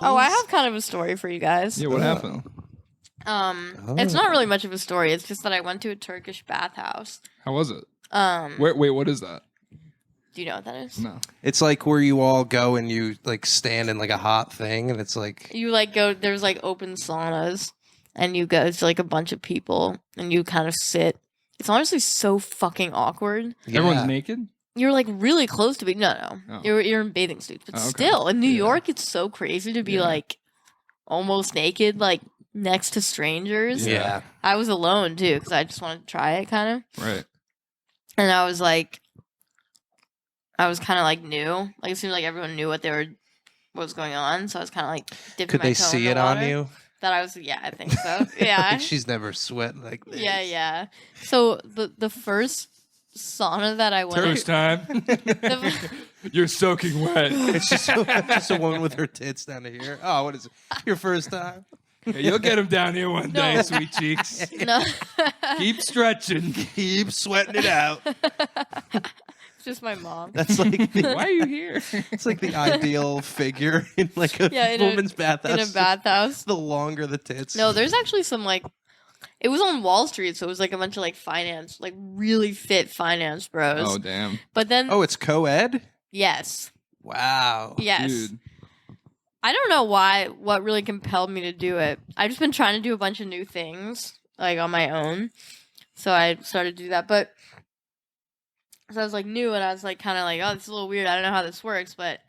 Oh, I have kind of a story for you guys. Yeah, what happened? It's not really much of a story. It's just that I went to a Turkish bathhouse. How was it? Wait, what is that? Do you know what that is? No. It's like where you all go and you like stand in like a hot thing, and it's like You like go. There's like open saunas, and you go. It's like a bunch of people, and you kind of sit. It's honestly so fucking awkward. Everyone's naked? You're like really close to be. No. Oh. You're in bathing suits, but Oh, okay. still in New York, it's so crazy to be like almost naked, like next to strangers. yeah. I was alone too because I just wanted to try it, kind of. Right. And I was kind of like new. Like it seemed like everyone knew what was going on. So I was kind of like dipping Could my they toe in see the it on water. you? That I was, yeah, I think so. Yeah. She's never sweat like this. Yeah. So the first sauna that I went First time. You're soaking wet. It's just a woman with her tits down to here. Oh, what is it? Your first time? Hey, you'll get him down here one day, No. sweet cheeks. No. Keep stretching. Keep sweating it out. It's just my mom. That's like Why are you here? it's like the ideal figure in like a in woman's bathhouse. In a bathhouse. The longer the tits. No, there's actually some like, it was on Wall Street, so it was like a bunch of like finance, like really fit finance bros. Oh, damn. But then, Oh, it's co-ed? yes. Wow. Yes. Dude. I don't know what really compelled me to do it. I've just been trying to do a bunch of new things, like on my own. So I started to do that. But, so I was like new and I was like kind of like, oh, this is a little weird. I don't know how this works, but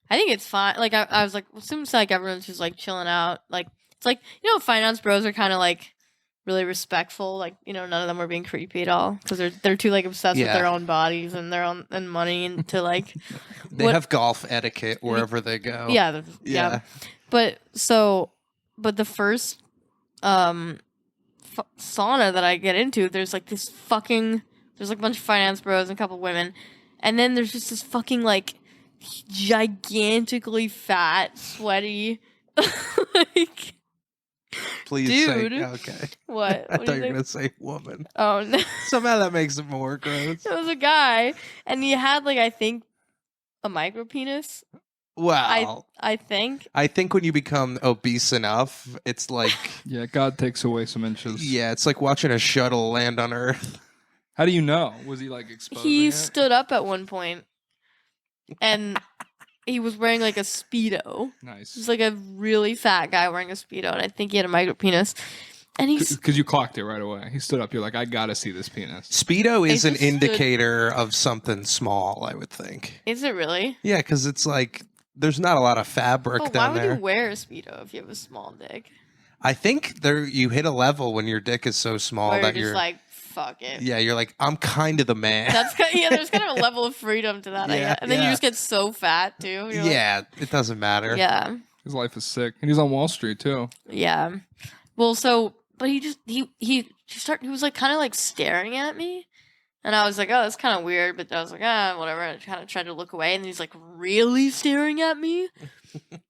I think it's fine. Like I was like, well, it seems like everyone's just like chilling out. Like, it's like, finance bros are kind of like really respectful. Like, none of them are being creepy at all because they're too like obsessed with their own bodies and their own and money and to like. They have golf etiquette wherever they go. Yeah. But the first sauna that I get into, there's like a bunch of finance bros and a couple women, and then there's just this fucking like gigantically fat, sweaty, like. Please Dude. say okay. What? I thought you were gonna say woman. Oh no! Somehow that makes it more gross. It was a guy, and he had like I think a micro penis. Wow. I think. I think when you become obese enough, it's like Yeah, God takes away some inches. it's like watching a shuttle land on Earth. How do you know? Was he like exposing He it? stood up at one point, and he was wearing like a Speedo. Nice. He's like a really fat guy wearing a Speedo, and I think he had a micro penis. And he's Because you clocked it right away. He stood up. You're like, I gotta see this penis. Speedo is It an just stood- indicator of something small, I would think. is it really? Yeah, because it's like there's not a lot of fabric But why down would there. you wear a Speedo if you have a small dick? I think there you hit a level when your dick is so small Where that you're you're just like, fuck it. yeah, you're like I'm kind of the man. That's there's kind of a level of freedom to that, I Yeah, guess. And then you yeah. just get so fat too. You're like- yeah, it doesn't matter. yeah. His life is sick. And he's on Wall Street, too. Yeah. Well, but he was like kind of like staring at me. And I was like, oh, that's kind of weird. But I was like, whatever. I kind of tried to look away. And he's like, really staring at me?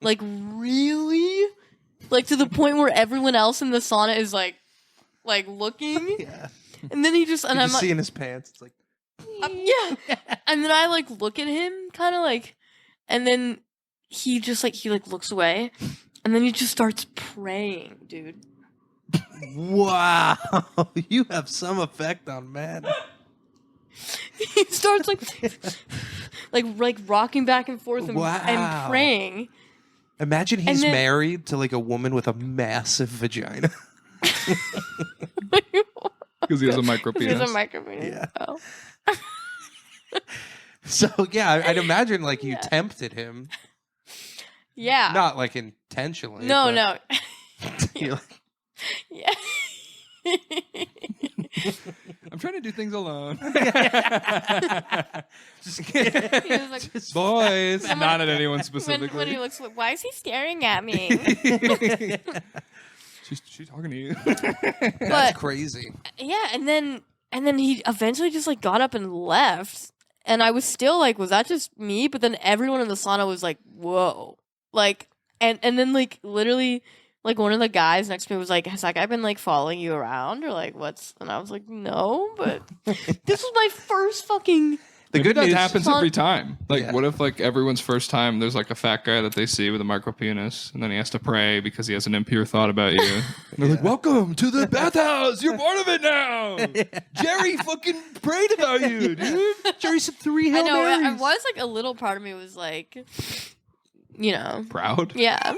Like, really? Like to the point where everyone else in the sauna is like looking. Yeah. And then he just, and You I'm just like, see in his pants. It's like yeah. And then I like look at him kind of like, and then he just like, he like looks away. And then he just starts praying, dude. wow, you have some effect on men. He starts like rocking back and forth and Wow. praying. Imagine he's And then- married to like a woman with a massive vagina. Because he has a micro penis. There's a micro penis. Yeah. Oh. So yeah, I'd imagine like you tempted him, Yeah. not like intentionally. No, but no. you're like, Yeah. I'm trying to do things alone. just He was like, Boys. Someone- Not at anyone when specifically. he looks, why is he staring at me? She's talking to you. That's But crazy. yeah, and then he eventually just like got up and left, and I was still like, was that just me? But then everyone in the sauna was like, whoa, like, and then like literally. Like, one of the guys next to me was like, has that guy been, like, following you around? Or, like, what's... And I was like, no, but this was my first fucking The Maybe good that news happens every time. Like, Yeah. what if like everyone's first time there's like a fat guy that they see with a micro penis, and then he has to pray because he has an impure thought about you. And they're like, "Welcome to the bathhouse. You're part of it now." Jerry fucking prayed about you, dude. Jerry said 3 I Hail know. I Marys. was like a little part of me was like, you know, Proud. yeah,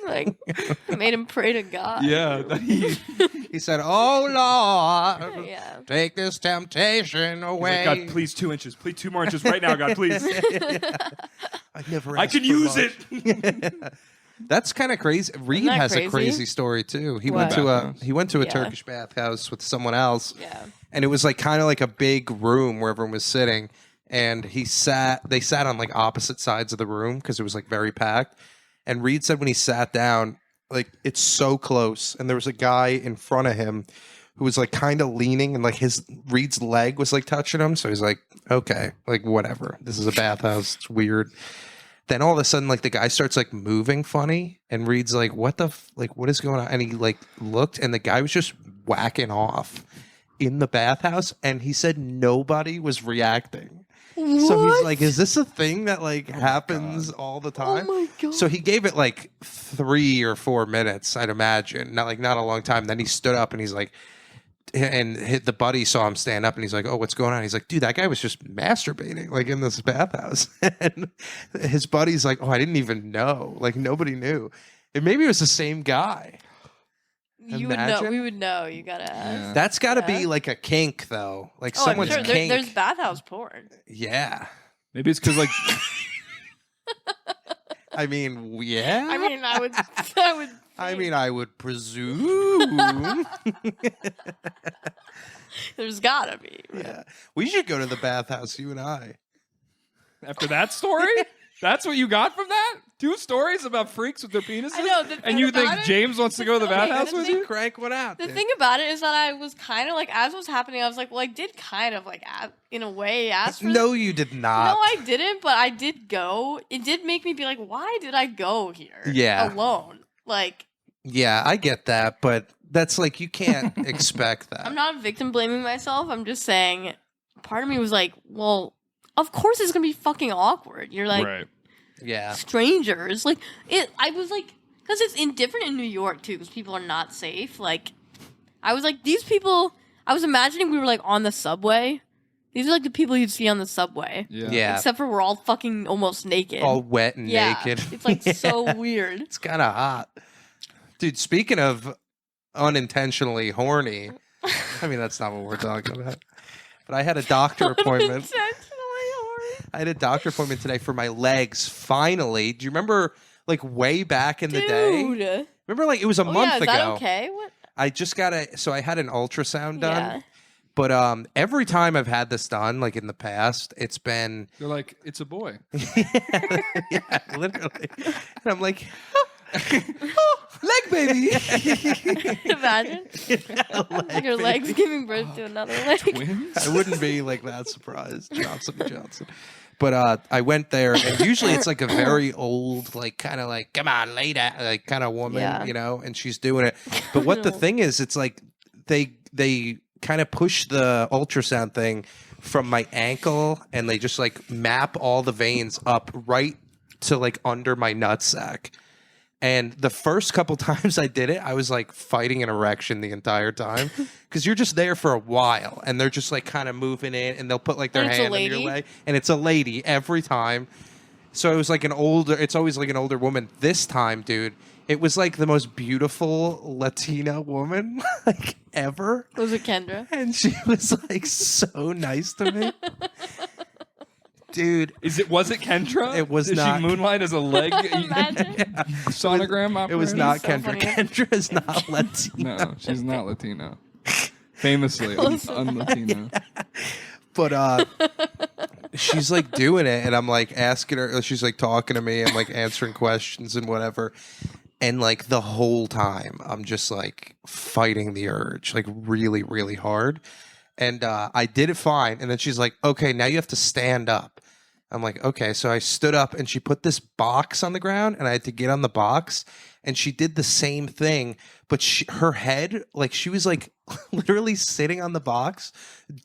like I made him pray to God. Yeah. that He said, "Oh Lord, Yeah. take this temptation away." God, please 2 inches. Please 2 more inches right now, God, please. I never. I asked can for use much. it. That's kind of crazy. Reed that has crazy? a crazy story too. He What? went to a Yeah. Turkish bathhouse with someone else, Yeah. and it was like kind of like a big room where everyone was sitting, and they sat on like opposite sides of the room because it was like very packed. And Reed said when he sat down, like it's so close, and there was a guy in front of him who was like kind of leaning, and like Reed's leg was like touching him. So he's like, okay, like whatever. This is a bathhouse. It's weird. Then all of a sudden, like the guy starts like moving funny, and Reed's like, "What what is going on?" And he like looked, and the guy was just whacking off in the bathhouse, and he said nobody was reacting. So he's like, "Is this a thing that like happens all the time?" Oh my God. So he gave it like 3 or 4 minutes, I'd imagine, not a long time. Then he stood up, and he's like, and the buddy saw him stand up, and he's like, "Oh, what's going on?" He's like, "Dude, that guy was just masturbating like in this bathhouse." And his buddy's like, "Oh, I didn't even know. Like nobody knew. And maybe it was the same guy." You would know. Imagine. We would know. You gotta ask. Yeah. That's got to Yeah. be like a kink, though. Like Oh, I'm someone's sure. kink. There's bathhouse porn. Yeah. Maybe it's because like I mean, yeah. I mean, I would. I would. I mean, I would presume. There's gotta be. Yeah. We should go to the bathhouse, you and I. after that story, that's what you got from that? 2 stories about freaks with their penises? I know, the thing and you about think it- James wants to go to the Okay, bathhouse the with thing- you? Crank one out. The dude. thing about it is that I was kind of like, as it was happening, I was like, well, I did kind of like, in a way, ask for No, you did not. No, I didn't, but I did go. It did make me be like, why did I go here? Yeah. Alone. Like, Yeah, I get that, but that's like you can't expect that. I'm not victim blaming myself. I'm just saying, part of me was like, well, of course it's gonna be fucking awkward. You're like Right. Yeah. strangers. Like it. I was like, because it's different in New York too, because people are not safe. Like, I was like, these people. I was imagining we were like on the subway. These are like the people you'd see on the subway. Yeah. Yeah. Except for we're all fucking almost naked. All wet and yeah, naked. it's like so weird. It's kind of hot. Dude, speaking of unintentionally horny, I mean, that's not what we're talking about. But I had a doctor appointment. Unintentionally horny. I had a doctor appointment today for my legs. Finally. Do you remember, like, way back in the day? Dude. Remember, like, it was a Oh, month yeah, is ago. that okay? What? I just got so I had an ultrasound done. Yeah. But every time I've had this done, like in the past, it's been They're like, it's a boy. yeah, literally. And I'm like, leg baby. Imagine your legs giving birth to another leg. Twins? I wouldn't be like that surprised, Johnson & Johnson. But I went there, and usually it's like a very old, like kind of like, come on, lay down, like kind of woman, Yeah. you know, and she's doing it. But what the thing is, it's like they kind of push the ultrasound thing from my ankle, and they just like map all the veins up right to like under my nutsack. And the first couple times I did it, I was like fighting an erection the entire time because you're just there for a while, and they're just like kind of moving in, and they'll put like their And it's a hand on your lady? leg, and it's a lady every time. So it was like it's always like an older woman. This time, dude, it was like the most beautiful Latina woman like ever. Was it Kendra? And she was like so nice to me. Dude, Was it Kendra? It was Did not. she moonlight as a leg Imagine. sonogram operator? it was not so Kendra. funny. Kendra is not Latina. No, she's not Latino. Famously un-Latino. But she's like doing it, and I'm like asking her, she's like talking to me, I'm like answering questions and whatever. And like the whole time I'm just like fighting the urge, like really, really hard. And I did it fine. And then she's like, okay, now you have to stand up. I'm like, okay. So I stood up and she put this box on the ground and I had to get on the box. And she did the same thing, but her head, like she was like literally sitting on the box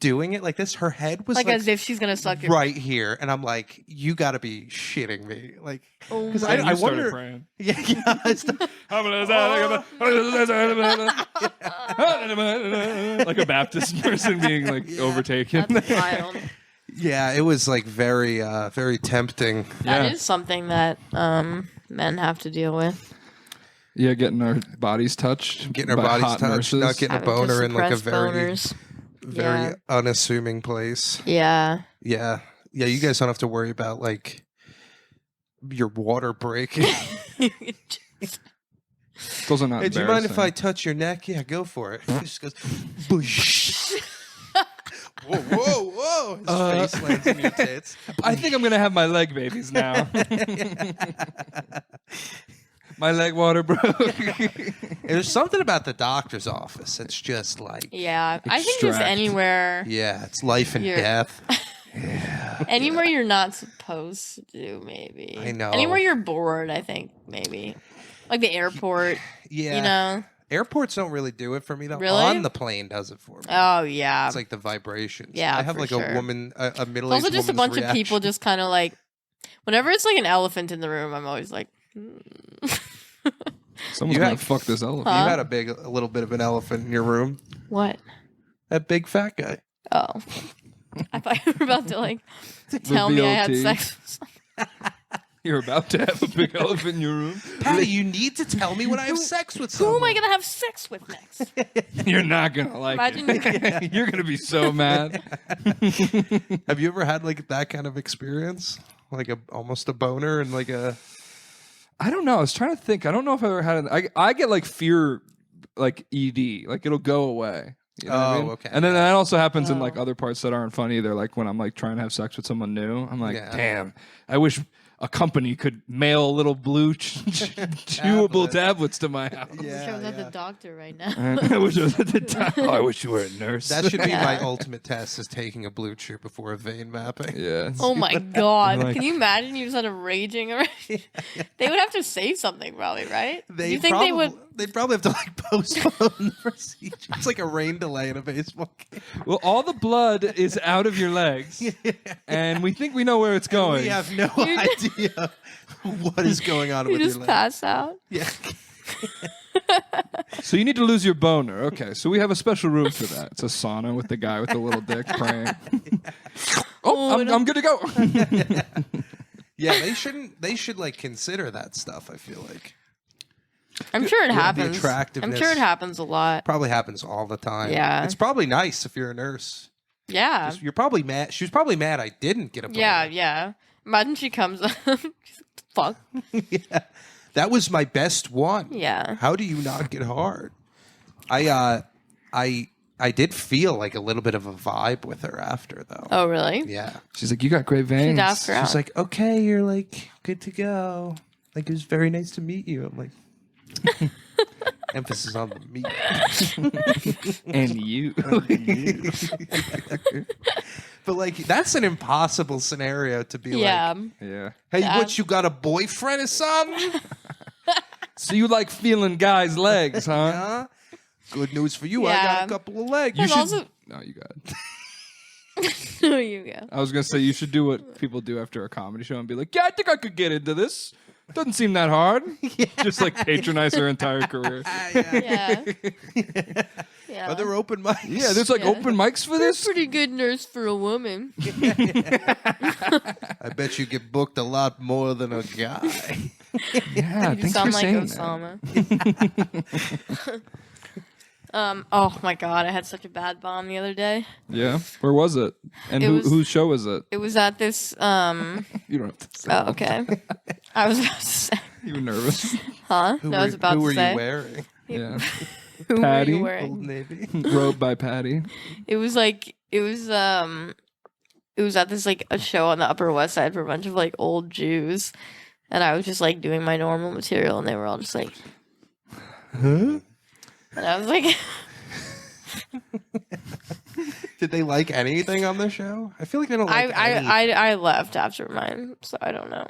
doing it like this. Her head was like as if she's gonna suck your right here. And I'm like, you got to be shitting me. Like, Oh because my- I wonder. Praying. Yeah, yeah. Like a Baptist person being like overtaken. That's wild. Yeah, it was like very, very tempting. That is something that men have to deal with. Yeah, getting our bodies touched. Getting our by bodies hot touched, nurses. not getting a Having to boner in like a suppress very, boners. very Yeah. unassuming place. Yeah. Yeah. Yeah, you guys don't have to worry about like your water breaking. Those are not Hey, do you mind if I embarrassing. touch your neck? Yeah, go for it. It just goes, boosh. Whoa, whoa, whoa. His face lands in your tits. I think I'm going to have my leg babies now. My leg water broke. There's something about the doctor's office. It's just like, Yeah. I think just Extract. anywhere yeah, it's life and You're- death. anywhere you're not supposed to do, maybe. I know. Anywhere you're bored, I think, maybe. Like the airport, Yeah. you know? Airports don't really do it for me though. Really? On the plane does it for me. Oh, yeah. It's like the vibrations. Yeah, I have for like sure. a woman, a It's middle-aged also just a woman's bunch of people reaction. just kind of like, whenever it's like an elephant in the room, I'm always like, Someone's You going have- to fuck this elephant. Huh? You had a little bit of an elephant in your room. what? That big fat guy. Oh. I thought you were about to like tell me I had Reveal sex with someone. You're about to have a big elephant in your room. Patty, you need to tell me when I have sex with Who someone. am I going to have sex with next? You're not going to like Imagine it. You're going to be so mad. Have you ever had like that kind of experience? Like almost a boner and like a I don't know. I was trying to think. I don't know if I've ever had an. I get like fear, like ED. Like it'll go away. You know what I Oh, mean? okay. And then that also happens in Oh. like other parts that aren't funny either. Like when I'm like trying to have sex with someone new, I'm like, Yeah. damn, I wish a company could mail little blue chewable tablets to my house. I wish I was at the doctor right now. I wish I was at the time. Oh, I wish you were a nurse. That should be Yeah. my ultimate test: is taking a blue chew before a vein mapping. yeah. Oh my god! Like- Can you imagine you just had a raging? They would have to say something, probably, right? They you think they would? They'd probably have to like postpone the procedure. It's like a rain delay in a baseball game. Well, all the blood is out of your legs, and we think we know where it's going. We have no idea what is going on You with just your leg. pass out. Yeah. So you need to lose your boner. Okay, so we have a special room for that. It's a sauna with the guy with the little dick praying. Oh, I'm good to go. Yeah, they should like consider that stuff, I feel like. I'm sure it the happens. I'm attractiveness. sure it happens a lot. Probably happens all the time. Yeah. It's probably nice if you're a nurse. Yeah. You're probably mad. She was probably mad I didn't get a boner. Yeah. Yeah. Imagine she comes up. Fuck. Yeah. That was my best one. Yeah. How do you not get hard? I did feel like a little bit of a vibe with her after though. Oh, really? Yeah. She's like, you got great veins. She'd ask her out. She's like, okay, you're like good to go. Like it was very nice to meet you. I'm like emphasis on the meet. And you. But like that's an impossible scenario to be Yeah. like, Yeah. hey, Yeah. what you got a boyfriend or something? So you like feeling guys' legs, huh? Huh? Good news for you. I Yeah. got a couple of legs. And also, No, you got it. there you go. I was gonna say you should do what people do after a comedy show and be like, yeah, I think I could get into this. Doesn't seem that hard. Just like patronize her entire career. Yeah. Yeah. Are there open mics? Yeah, there's like Yeah. open mics for That's this. pretty good nurse for a woman. I bet you get booked a lot more than a guy. Yeah, You thanks sound for like saying Osama. Oh my god, I had such a bad bomb the other day. that. Yeah, where was it? And It was- whose show was it? It was at this You don't have to say. oh, okay. I was about to say, You were nervous. huh? Who No, I were, was about who to were say. you wearing? Yeah, Who Patty? were you Old wearing? Navy. robed by Patty. It was like it was at this like a show on the Upper West Side for a bunch of like old Jews. And I was just like doing my normal material and they were all just like Huh? and I was like Did they like anything on the show? I feel like they don't like anything. I left after mine, so I don't know.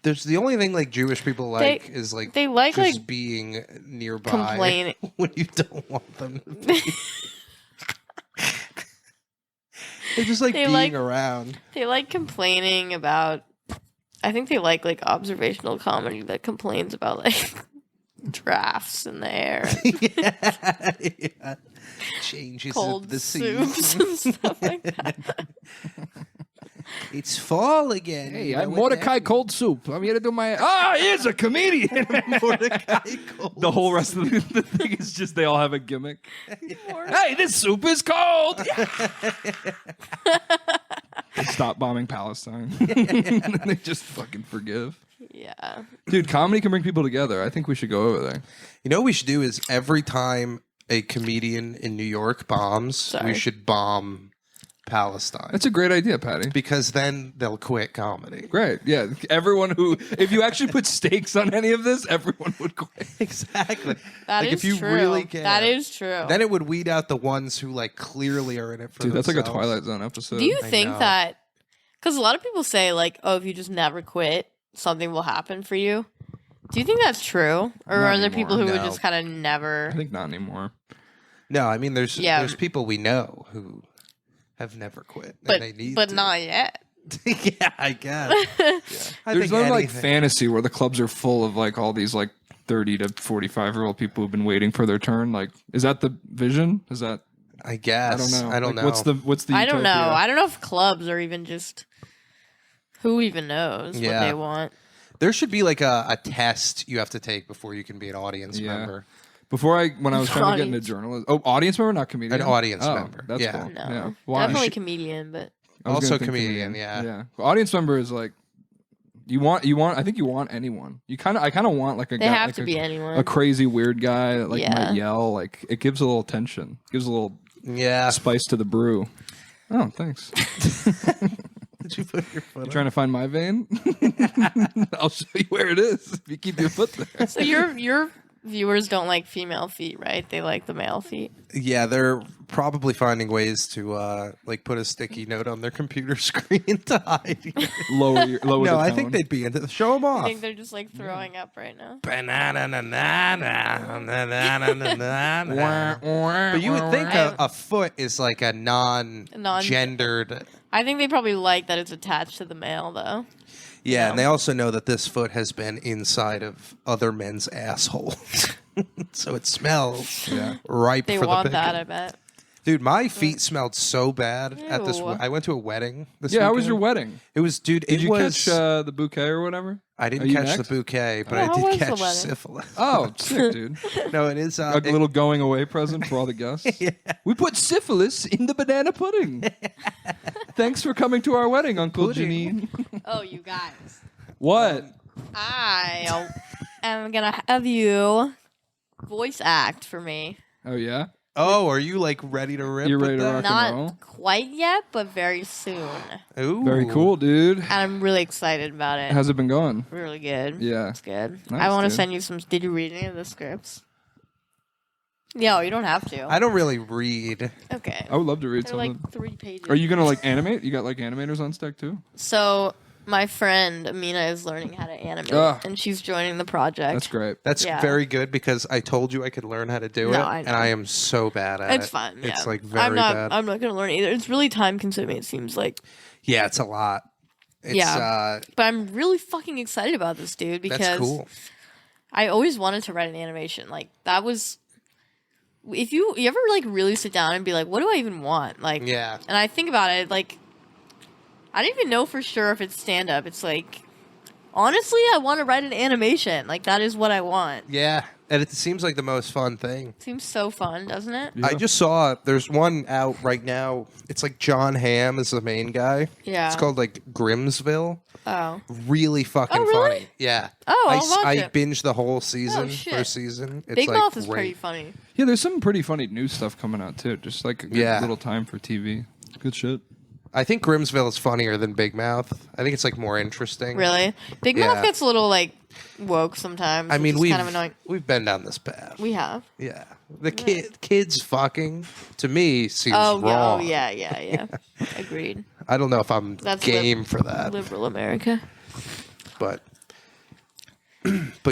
There's the only thing like Jewish people like is like they like just like being nearby complaining when you don't want them to be. They just like being around. They like complaining about. I think they like observational comedy that complains about like drafts in the air, yeah. Changes cold of the soups season. and stuff like that. It's fall again. Hey, I'm Mordecai Cold Soup. I'm here to do my. Here's a comedian. Mordecai Cold. The whole rest of the thing is just they all have a gimmick. Hey, this soup is cold. They stop bombing Palestine. They just fucking forgive. Yeah. Dude, comedy can bring people together. I think we should go over there. You know what we should do is every time a comedian in New York bombs, we should bomb Palestine. That's a great idea, Patty. Because then they'll quit comedy. Great. Yeah. Everyone who, if you actually put stakes on any of this, everyone would quit. Exactly. That like is if you true. really care. That is true. Then it would weed out the ones who like clearly are in it for Dude, that's themselves. like a Twilight Zone episode. Do you I think know. that? Because a lot of people say like, oh, if you just never quit, something will happen for you. Do you think that's true, or Not are there people who anymore, would no. just kind of never? I think not anymore. No, I mean there's Yeah. there's people we know who have never quit. But and they need but to. not yet. Yeah, I guess. I There's think no like anything- fantasy where the clubs are full of like all these like 30 to 45-year-old people who've been waiting for their turn. Like, is that the vision? Is that? I guess. I don't know. I don't Like, know. What's the? I don't know. utopia? I don't know if clubs are even just. Who even knows what Yeah. they want? There should be like a test you have to take before you can be an audience Yeah. member. When I was trying to get into Audience. journalism. Oh, audience member, not comedian. An audience Oh, member. That's Yeah. cool. No, Yeah. Why? definitely comedian, but I was Also gonna think comedian, yeah. Yeah. Audience member is like you want. I think you want anyone. I kind of want like a they guy, have like to a, be anyone. a crazy weird guy that like Yeah. might yell. Like it gives a little tension. Gives a little Yeah. spice to the brew. Oh, thanks. Did you put your foot You trying to find my vein? I'll show you where it is if you keep your foot there. So your viewers don't like female feet, right? They like the male feet. Yeah, they're probably finding ways to like put a sticky note on their computer screen to hide. Lower No, the I tone. think they'd be into the show them I off. think they're just like throwing up right now. Banana, na, na, na, na, na, na, na, na. But you would think a foot is like a non-gendered. I think they probably like that it's attached to the male, though. Yeah, No. and they also know that this foot has been inside of other men's assholes. So it smells ripe They for the want picking. that, I bet. Dude, my feet smelled so bad at this. Ew. I went to a wedding this Yeah, how was weekend. your wedding? It was, dude, Did it you was... catch the bouquet or whatever? I Are didn't you catch next? the bouquet, but Oh, I how did was the catch wedding? syphilis. Oh, sick, dude. No, it is... A little going away present for all the guests. We put syphilis in the banana pudding. Thanks for coming to our wedding, Uncle Pudding. Janine. Oh, you guys. What? I am going to have you voice act for me. Oh, yeah? Oh, are you like ready to rip? You're with ready to that? rock and roll? Not quite yet, but very soon. Ooh. Very cool, dude. And I'm really excited about it. How's it been going? Really good. Yeah. It's good. Nice, I want to dude. send you some. Did you read any of the scripts? No, you don't have to. I don't really read. Okay. I would love to read They're something. like 3 pages. Are you going to like animate? You got like animators on stack too? So my friend Amina is learning how to animate, Ugh. and she's joining the project. That's great. That's Yeah. very good because I told you I could learn how to do it, No, I and know. I am so bad at it. It's fun. Yeah. It's like very I'm not. bad. I'm not going to learn either. It's really time consuming. It seems like. Yeah, it's a lot. It's, Yeah. But I'm really fucking excited about this, dude, because that's cool. I always wanted to write an animation. Like that was. If you ever like really sit down and be like, what do I even want? Like, Yeah. And I think about it, like, I don't even know for sure if it's stand up. It's like, honestly, I want to write an animation. Like, that is what I want. Yeah, and it seems like the most fun thing. Seems so fun, doesn't it? Yeah. I just saw there's one out right now. It's like John Hamm is the main guy. Yeah. It's called like Grimsville. Oh. Really fucking Oh, really? funny. Yeah. Oh, I, I'll watch I it. binged the whole season, shit. first season. It's Big like Mouth is great. pretty funny. Yeah, there's some pretty funny new stuff coming out too. Just like a good Yeah. little time for TV. Good shit. I think Grimsville is funnier than Big Mouth. I think it's like more interesting. Really? Big Yeah. Mouth gets a little like woke sometimes. I mean, which is kind of annoying. we've been down this path. We have. Yeah. The kids fucking to me seems Oh wrong. yeah. Agreed. I don't know if I'm That's game for that, Liberal America. but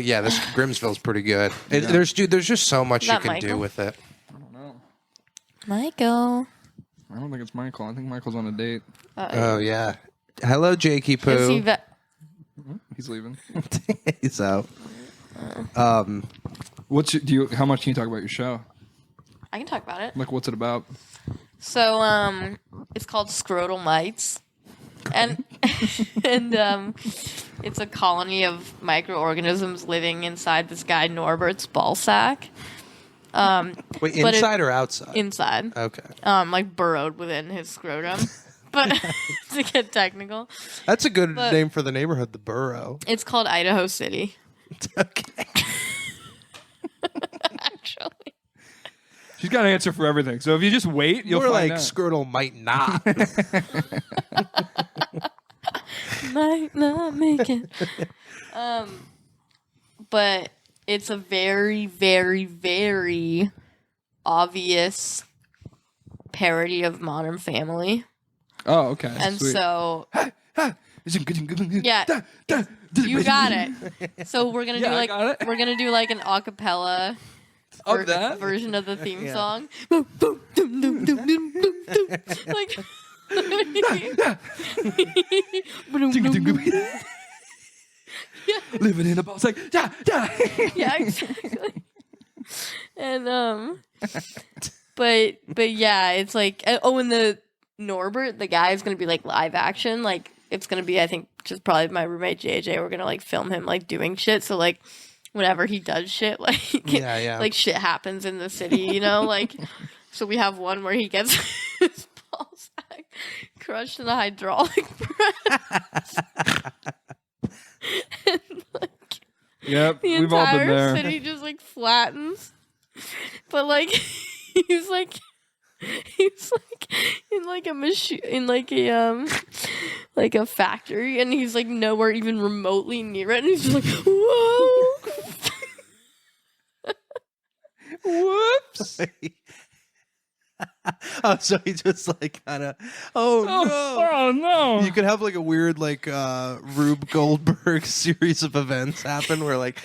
yeah, this Grimsville's pretty good. There's just so much you That can do Michael? with it. I don't know. Michael. I don't think it's Michael. I think Michael's on a date. Oh yeah. Hello, Jakey Is Poo. he He's leaving. He's out. How much can you talk about your show? I can talk about it. Like, what's it about? So, it's called Scrotal Mites. And it's a colony of microorganisms living inside this guy Norbert's ball sack. Wait, but inside or outside? Inside. Okay. Like burrowed within his scrotum. But to get technical, That's a good name for the neighborhood, the borough. it's called Idaho City. Okay. Actually. She's got an answer for everything. So if you just wait, you'll More find like out. Skirtle might not. Might not make it. But it's a very, very, very obvious parody of Modern Family. Oh, okay. And Sweet. so Yeah. you got it. So we're gonna Yeah, I got it. we're gonna do like an acapella Of that? version of the theme Yeah. song. Like Living in a box like yeah, exactly. And but yeah, it's like and the Norbert, the guy is gonna be like live action. Like it's gonna be, I think, just probably my roommate JJ. We're gonna like film him like doing shit. So like whenever he does shit, like Yeah. like shit happens in the city, you know, like so we have one where he gets his ball sack crushed in a hydraulic press. And like Yep, the we've all been entire there. city just like flattens. But like he's like in like a machine, in like a factory, and he's like nowhere even remotely near it, and he's just like, whoa. Whoops. Oh, so he just like kind of. Oh no! Oh no! You could have like a weird like Rube Goldberg series of events happen where like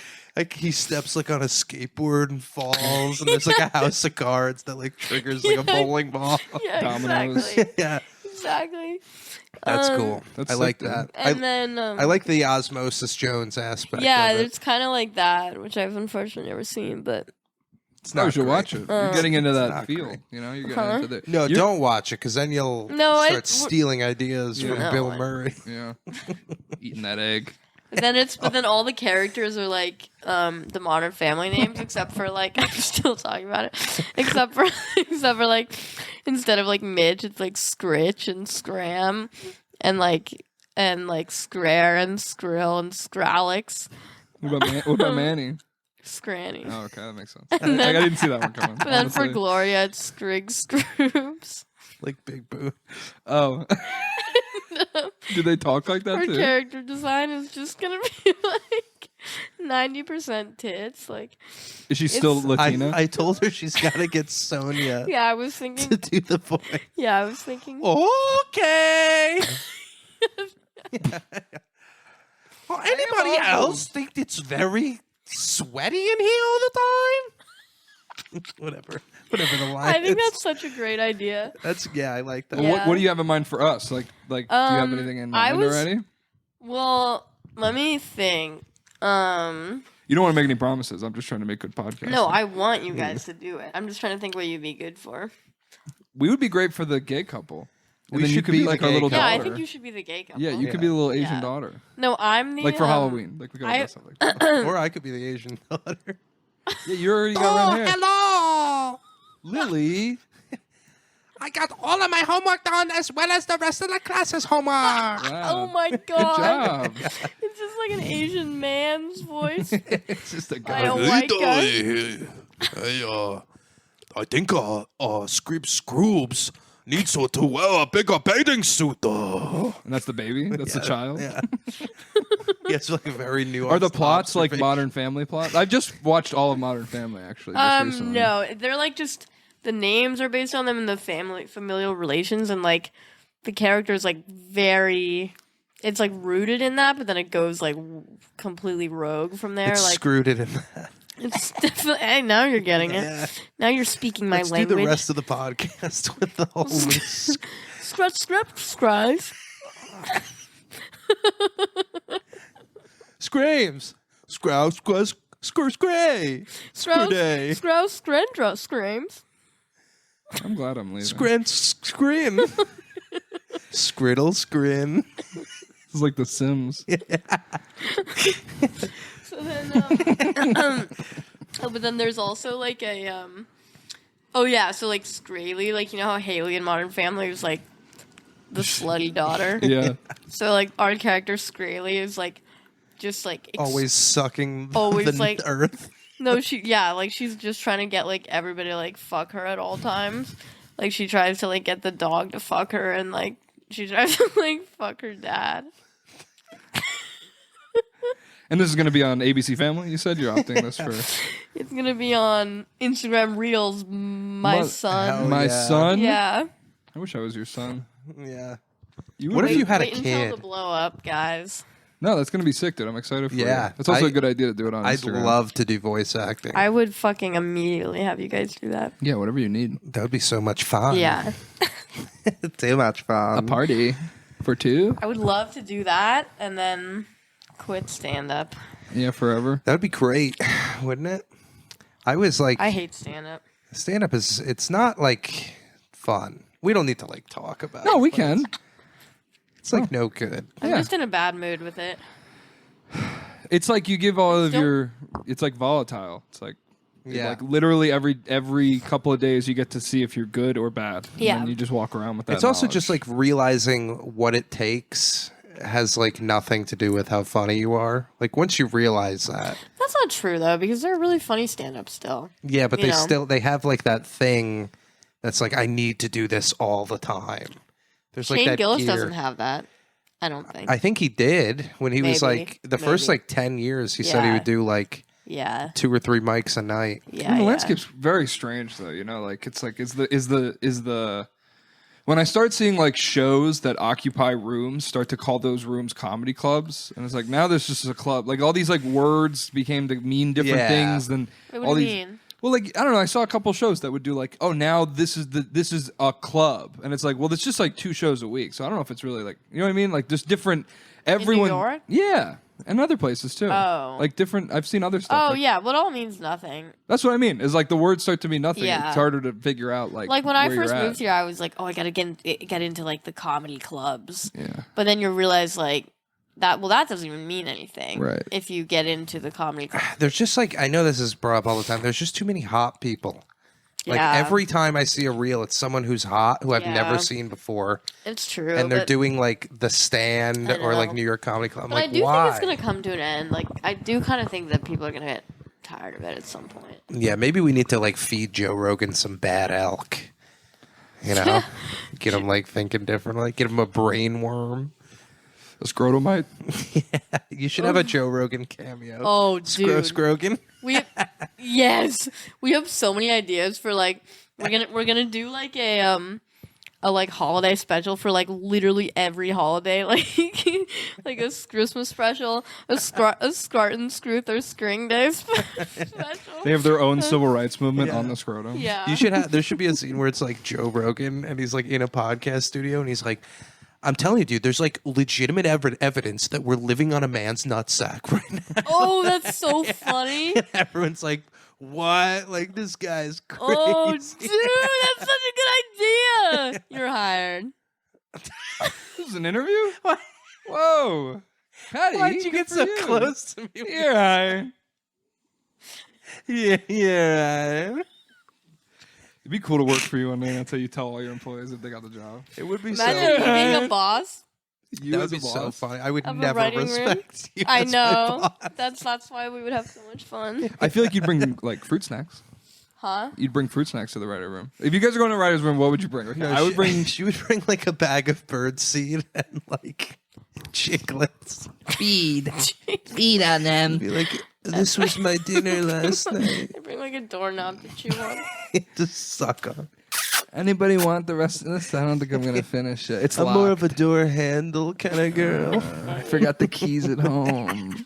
he steps like on a skateboard and falls, and there's like a house of cards that like triggers like a bowling ball. Yeah, Dominoes. exactly. Yeah, Exactly. that's cool. That's I like sick, that. And then I like the Osmosis Jones aspect. yeah, of it. it's kind of like that, which I've unfortunately never seen, but It's No, not you should great. watch it. You're getting into that not feel. great. You know, you're getting Huh? into the No, you're- don't watch it because then you'll No, start stealing ideas from No, Bill I- Murray. Yeah, eating that egg. but then all the characters are like the Modern Family names, except for like I'm still talking about it, except for like instead of like Midge, it's like Scritch and Scram, and like Scrare and Skrill and Scrallix, What about Manny? Scranny. Oh, okay, that makes sense. And I then- didn't see that one coming. But then for honestly. Gloria, it's Strig Scroops. Like Big Boo. Oh, do they talk like that Her too? character design is just gonna be like 90% tits. Like, Is she still It's- Latina? I told her she's got to get Sonia yeah, I was to thinking. do the voice. Yeah, I was thinking. Okay. Well, anybody else think it's very sweaty in here all the time? Whatever the line I think is. that's such a great idea. I like that. Well, Yeah. what do you have in mind for us? Like, do you have anything in I mind was- already? Well, let me think. You don't want to make any promises. I'm just trying to make good podcasts. No, I want you guys to do it. I'm just trying to think what you'd be good for. We would be great for the gay couple. And We then you should could be be the like our gay little couple. Yeah, I daughter. think you should be the gay couple. Yeah, you Yeah. could be the little Asian Yeah. daughter. No, I'm the Like for Halloween. Like we could all I- dress up like that. Or I could be the Asian daughter. Yeah, you already got red hair. hello! Lily. I got all of my homework done as well as the rest of the class's homework. Wow. Oh my Good god! job. It's just like an Asian man's voice. It's just a I guy. don't like guys. I think Scrib Scroobs Needs to wear a bigger bathing suit, though. And that's the baby. That's the child. Yeah. It's like a very nuanced. Are the plots like observation. Modern Family plots? I've just watched all of Modern Family actually. Just recently. No, they're like just the names are based on them and the familial relations, and like the characters like very. It's like rooted in that, but then it goes like completely rogue from there. It's like screwed it in that. it's definitely. Hey, now you're getting it. Yeah. Now you're speaking my Let's language. do the rest of the podcast with the whole. Scries. Screams. Scrouse, scray. Scrouse, Screndra, screams. I'm glad I'm leaving. Scrim. Scriddle, scrin. This is like The Sims. So then, but then there's also like a oh yeah, so like Scraley, like you know how Haley in Modern Family was like the slutty daughter. Yeah. So like our character Scraley is like just like Always sucking always, the like- earth. no like she's just trying to get like everybody to like fuck her at all times. Like she tries to like get the dog to fuck her, and like she tries to like fuck her dad. And this is going to be on ABC Family. You said you're opting this for It's gonna be on Instagram Reels. My son. hell my yeah. son. Yeah. I wish I was your son. Yeah. You What would if be- you had a Wait until the kid? blow up, guys. No, that's going to be sick, dude. I'm excited for Yeah. it. It's also I- a good idea to do it on I'd Instagram. love to do voice acting. I would fucking immediately have you guys do that. Yeah, whatever you need. That would be so much fun. Yeah. Too much fun. A party for two? I would love to do that and then quit stand up. Yeah, forever. That would be great, wouldn't it? I was like, I hate stand up. stand up it's not like fun. We don't need to like talk about No, it. we but can. It's like no good. I'm Yeah. just in a bad mood with it. It's like you give all of Still- your. It's like volatile. It's like. Yeah. Like literally every couple of days you get to see if you're good or bad. And Yeah. then you just walk around with that. It's also knowledge. just like realizing what it takes has like nothing to do with how funny you are. Like once you realize that. That's not true though, because they're really funny stand up still. Yeah, but You they know. they have like that thing that's like I need to do this all the time. There's like Shane that Gillis gear. doesn't have that. I don't think. I think he did when he was Maybe. like the first Maybe. like 10 years he said he Yeah. would do like yeah. 2 or 3 mics a night. Yeah. the yeah. landscape's very strange though, you know, like it's like is the when I start seeing like shows that occupy rooms start to call those rooms comedy clubs, and it's like now there's just a club, like all these like words became to mean different Yeah. things than Wait, what all do you these mean? well, like I don't know, I saw a couple shows that would do like, oh, now this is a club, and it's like, well, it's just like 2 shows a week, so I don't know if it's really like, you know what I mean, like just different everyone York? yeah, and other places too. Oh. Like different, I've seen other stuff. Oh like- yeah, what all means nothing. that's what I mean. Is like the words start to mean nothing. Yeah. It's harder to figure out. Like Like when I where you're first at. moved here, I was like, oh, I gotta get into like the comedy clubs. Yeah. But then you realize like that doesn't even mean anything. Right. If you get into the comedy club. There's just like I know this is brought up all the time. There's just too many hot people. Like Yeah. every time I see a reel, it's someone who's hot who I've Yeah. never seen before, It's true. and they're but, doing like the Stand I or like know. New York Comedy Club. I'm but like, I do why? think it's gonna come to an end. Like I do kind of think that people are gonna get tired of it at some point. Yeah, maybe we need to like feed Joe Rogan some bad elk. You know, get him like thinking differently. Get him a brain worm. A scrotomite. You should have a Joe Rogan cameo. Oh, dude. Scrogan. We yes, we have so many ideas for like we're gonna do like a like holiday special for like literally every holiday, like like a Christmas special, a Scart and Scruth or Scring Day special. They have their own civil rights movement Yeah. on the scrotum. Yeah, You should have. There should be a scene where it's like Joe Rogan and he's like in a podcast studio and he's like, "I'm telling you, dude, there's like legitimate evidence that we're living on a man's nutsack right now." Oh, that's so funny. Everyone's like, "What? Like this guy's crazy." Oh, dude, that's such a good idea. You're hired. This is an interview. Whoa, Patty, Why'd you good get for so you. close to me? You're high. Yeah. It'd be cool to work for you one day until you tell all your employees that they got the job. It would be Imagine you so. being a boss. You That would as be a so boss. funny. I would Of a never writing room? respect you. I as my know. boss. That's why we would have so much fun. I feel like you'd bring like fruit snacks. Huh? You'd bring fruit snacks to the writer room. If you guys are going to writer's room, what would you bring? No, I would bring. She would bring like a bag of bird seed and like chiclets. Feed on them. Be like, this was my dinner last night. I bring like a doorknob to chew on. Just suck on. Anybody want the rest of this? I don't think I'm going to finish it. It's I'm locked. more of a door handle kind of girl. I forgot the keys at home.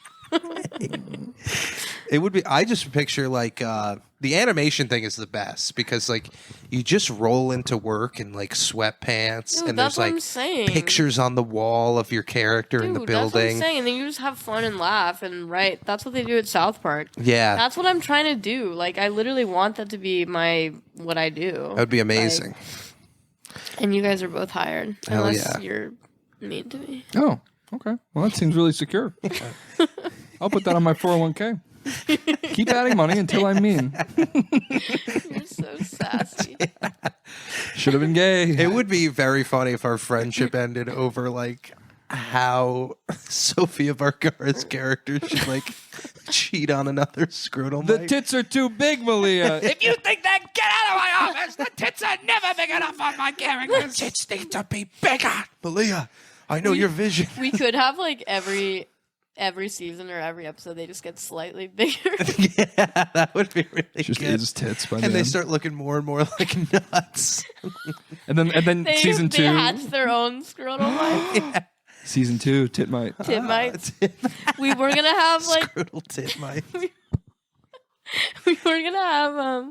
It would be. I just picture like the animation thing is the best because like you just roll into work in like sweatpants Dude, and that's there's what like I'm saying. pictures on the wall of your character in the Dude, that's what I'm building. saying. And then you just have fun and laugh and write. That's what they do at South Park. Yeah, That's what I'm trying to do. Like, I literally want that to be what I do. that would be amazing. And you guys are both hired. Hell Unless yeah. you're mean to me. Oh, okay. Well, that seems really secure. I'll put that on my 401k. Keep adding money until I'm mean. You're so sassy. Should have been gay. It would be very funny if our friendship ended over like how Sofia Vergara's character should like cheat on another scrotal The mite. tits are too big, Malia. If you think that, get out of my office. The tits are never big enough on my characters. Tits need to be bigger. Malia, I know your vision. We could have like every season or every episode they just get slightly bigger. Yeah, that would be really Just good. is tits by And the they end. start looking more and more like nuts. And then they season they 2. hatch their own scrotal mites. Season 2, tit mite. Tit mites. We were gonna have like Scrotal tit mite. we were gonna have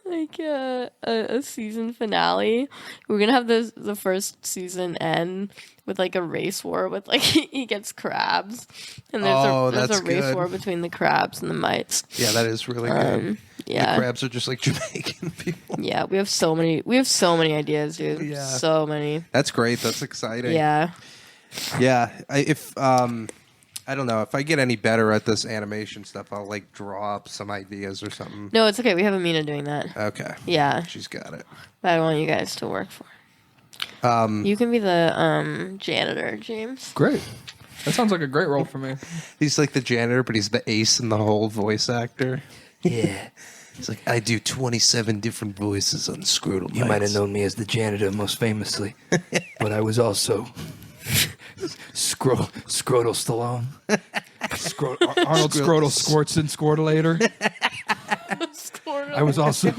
like a season finale. We were gonna have the first season end with like a race war with like he gets crabs and there's that's a race good. war between the crabs and the mites. Yeah, that is really good. Yeah. The crabs are just like Jamaican people. Yeah, we have so many ideas, dude. Yeah. So many. That's great. That's exciting. Yeah. Yeah. I don't know. If I get any better at this animation stuff, I'll like draw up some ideas or something. No, it's okay. We have Amina doing that. Okay. Yeah. She's got it. But I want you guys to work for. You can be the janitor, James. Great. That sounds like a great role for me. He's like the janitor, but he's the ace in the whole voice actor. Yeah. He's like, I do 27 different voices on Scrotal You might have known me as the janitor most famously, but I was also Scrotal Stallone. Arnold Scrotal Squirtson Squirtulator. I was also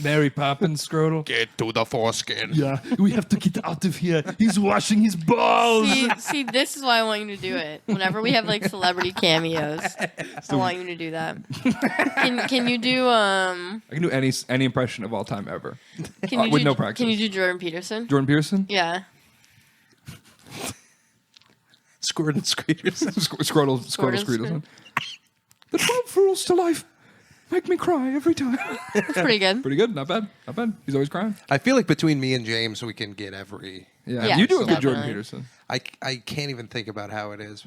Mary Poppins Scrotal. Get to the foreskin. Yeah, we have to get out of here. He's washing his balls. See, this is why I want you to do it. Whenever we have like celebrity cameos, I want you to do that. Can you do I can do any impression of all time ever. Can you with do, no practice. Can you do Jordan Peterson? Jordan Peterson? Yeah. Squirt and Screeters. Scrotal Screeterson. The 12 rules to life make me cry every time. That's pretty good. Pretty good. Not bad. Not bad. He's always crying. I feel like between me and James, we can get every. Yeah. Yeah, You do a good Jordan definitely. Peterson. I can't even think about how it is.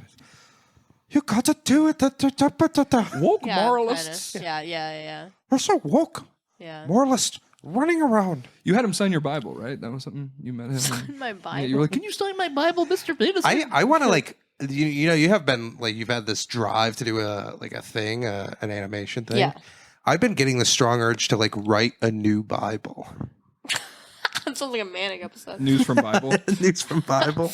You gotta do it. Woke Yeah, moralists. kinda. Yeah. We're so woke. Yeah. Moralist running around. You had him sign your Bible, right? That was something you met him. In my Bible. Yeah, you were like, can you sign my Bible, Mr. Peterson? I want to like you know you have been like you've had this drive to do a thing an animation thing. Yeah. I've been getting the strong urge to like write a new Bible. That sounds like a manic episode. News from Bible. News from Bible.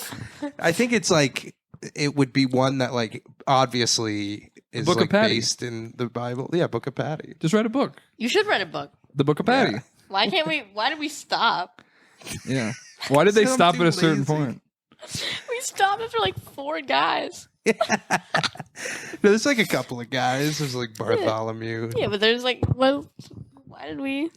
I think it's like it would be one that like obviously is Book of like Patty. based in the Bible. Yeah, Book of Patty. Just write a book. You should write a book. The Book of Patty. Yeah. Why can't we? Why did we stop? Yeah. Why did they So I'm stop too at a certain lazy. point? We stopped after like 4 guys. No, there's like a couple of guys. There's like Bartholomew. Yeah, but there's like, well, why did we?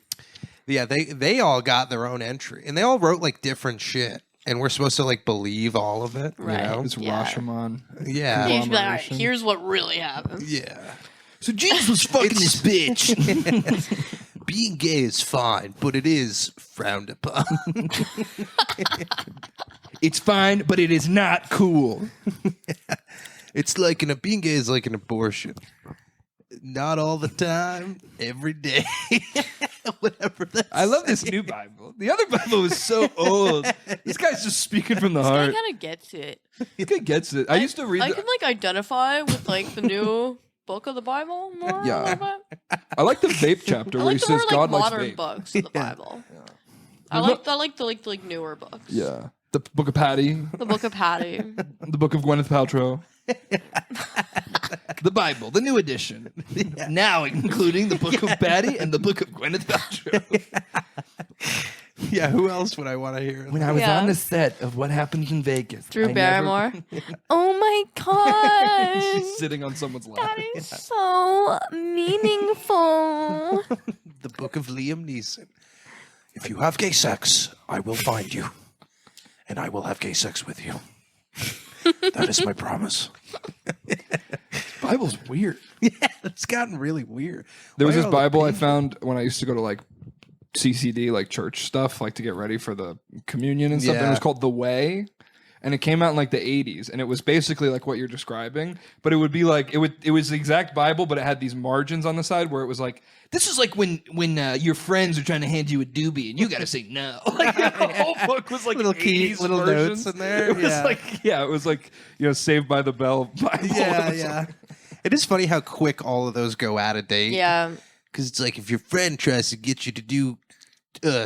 Yeah, they all got their own entry, and they all wrote like different shit, and we're supposed to like believe all of it. Right. You know? It's Yeah. Rashomon. Yeah. You should be like, all right, Conglomeration. here's what really happened. Yeah. So Jesus was fucking It's- this bitch. Being gay is fine, but it is frowned upon. It's fine, but it is not cool. It's like being gay is like an abortion. Not all the time, every day. Whatever that. I love this new Bible. The other Bible is so old. This guy's just speaking from the This guy heart. kind of gets it. This guy gets it. I used to read. I can like identify with like the new book of the Bible more. Yeah. A little bit? I like the vape chapter I where he like the more says like God likes modern vape. books of the Bible. Yeah. I like the newer books. Yeah. The Book of Patty. The Book of Patty. The Book of Gwyneth Paltrow. The Bible, the new edition. Now including the Book of Patty and the Book of Gwyneth Paltrow. Yeah, who else would I want to hear? When I was Yeah. on the set of What Happens in Vegas, Drew I Barrymore. Oh my god. She's sitting on someone's lap. That is so meaningful. The Book of Liam Neeson. If you have gay sex, I will find you, and I will have gay sex with you. That is my promise. Bible's weird. Yeah, it's gotten really weird. There was Why this are all the Bible I people- found when I used to go to like CCD, like church stuff, like to get ready for the communion and stuff. And it Yeah. was called The Way. And it came out in like the 80s. And it was basically like what you're describing. But it would be like, it was the exact Bible, but it had these margins on the side where it was like, this is like when your friends are trying to hand you a doobie and you got to say no. Like the whole book was like Little key- 80s little versions. notes in there. It was Yeah. like, it was like, Saved by the Bell Bible. Yeah, yeah. It is funny how quick all of those go out of date. Yeah. Because it's like if your friend tries to get you to do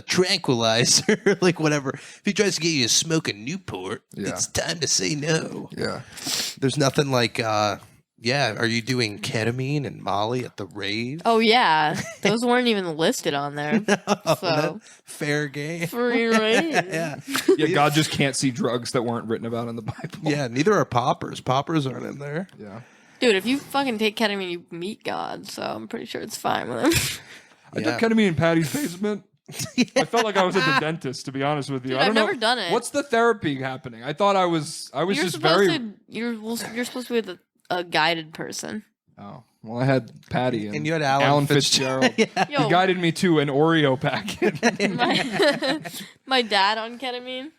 tranquilizer, like whatever, if he tries to get you to smoke a Newport, Yeah. it's time to say no. Yeah. There's nothing like, are you doing ketamine and Molly at the rave? Oh yeah. Those weren't even listed on there. So Fair game. free reign. Yeah. Yeah, God just can't see drugs that weren't written about in the Bible. Yeah, neither are poppers. Poppers aren't in there. Yeah. Dude, if you fucking take ketamine, you meet God. So I'm pretty sure it's fine with him. I Yeah. took ketamine in Patty's basement. I felt like I was at the dentist, to be honest with you. Dude, I don't I've know. never done it. What's the therapy happening? I thought I was You're just supposed very. to. You're supposed to be with a guided person. Oh well, I had Patty and you had Alan Fitzgerald. Yeah. Yo, He guided me to an Oreo packet. my dad on ketamine.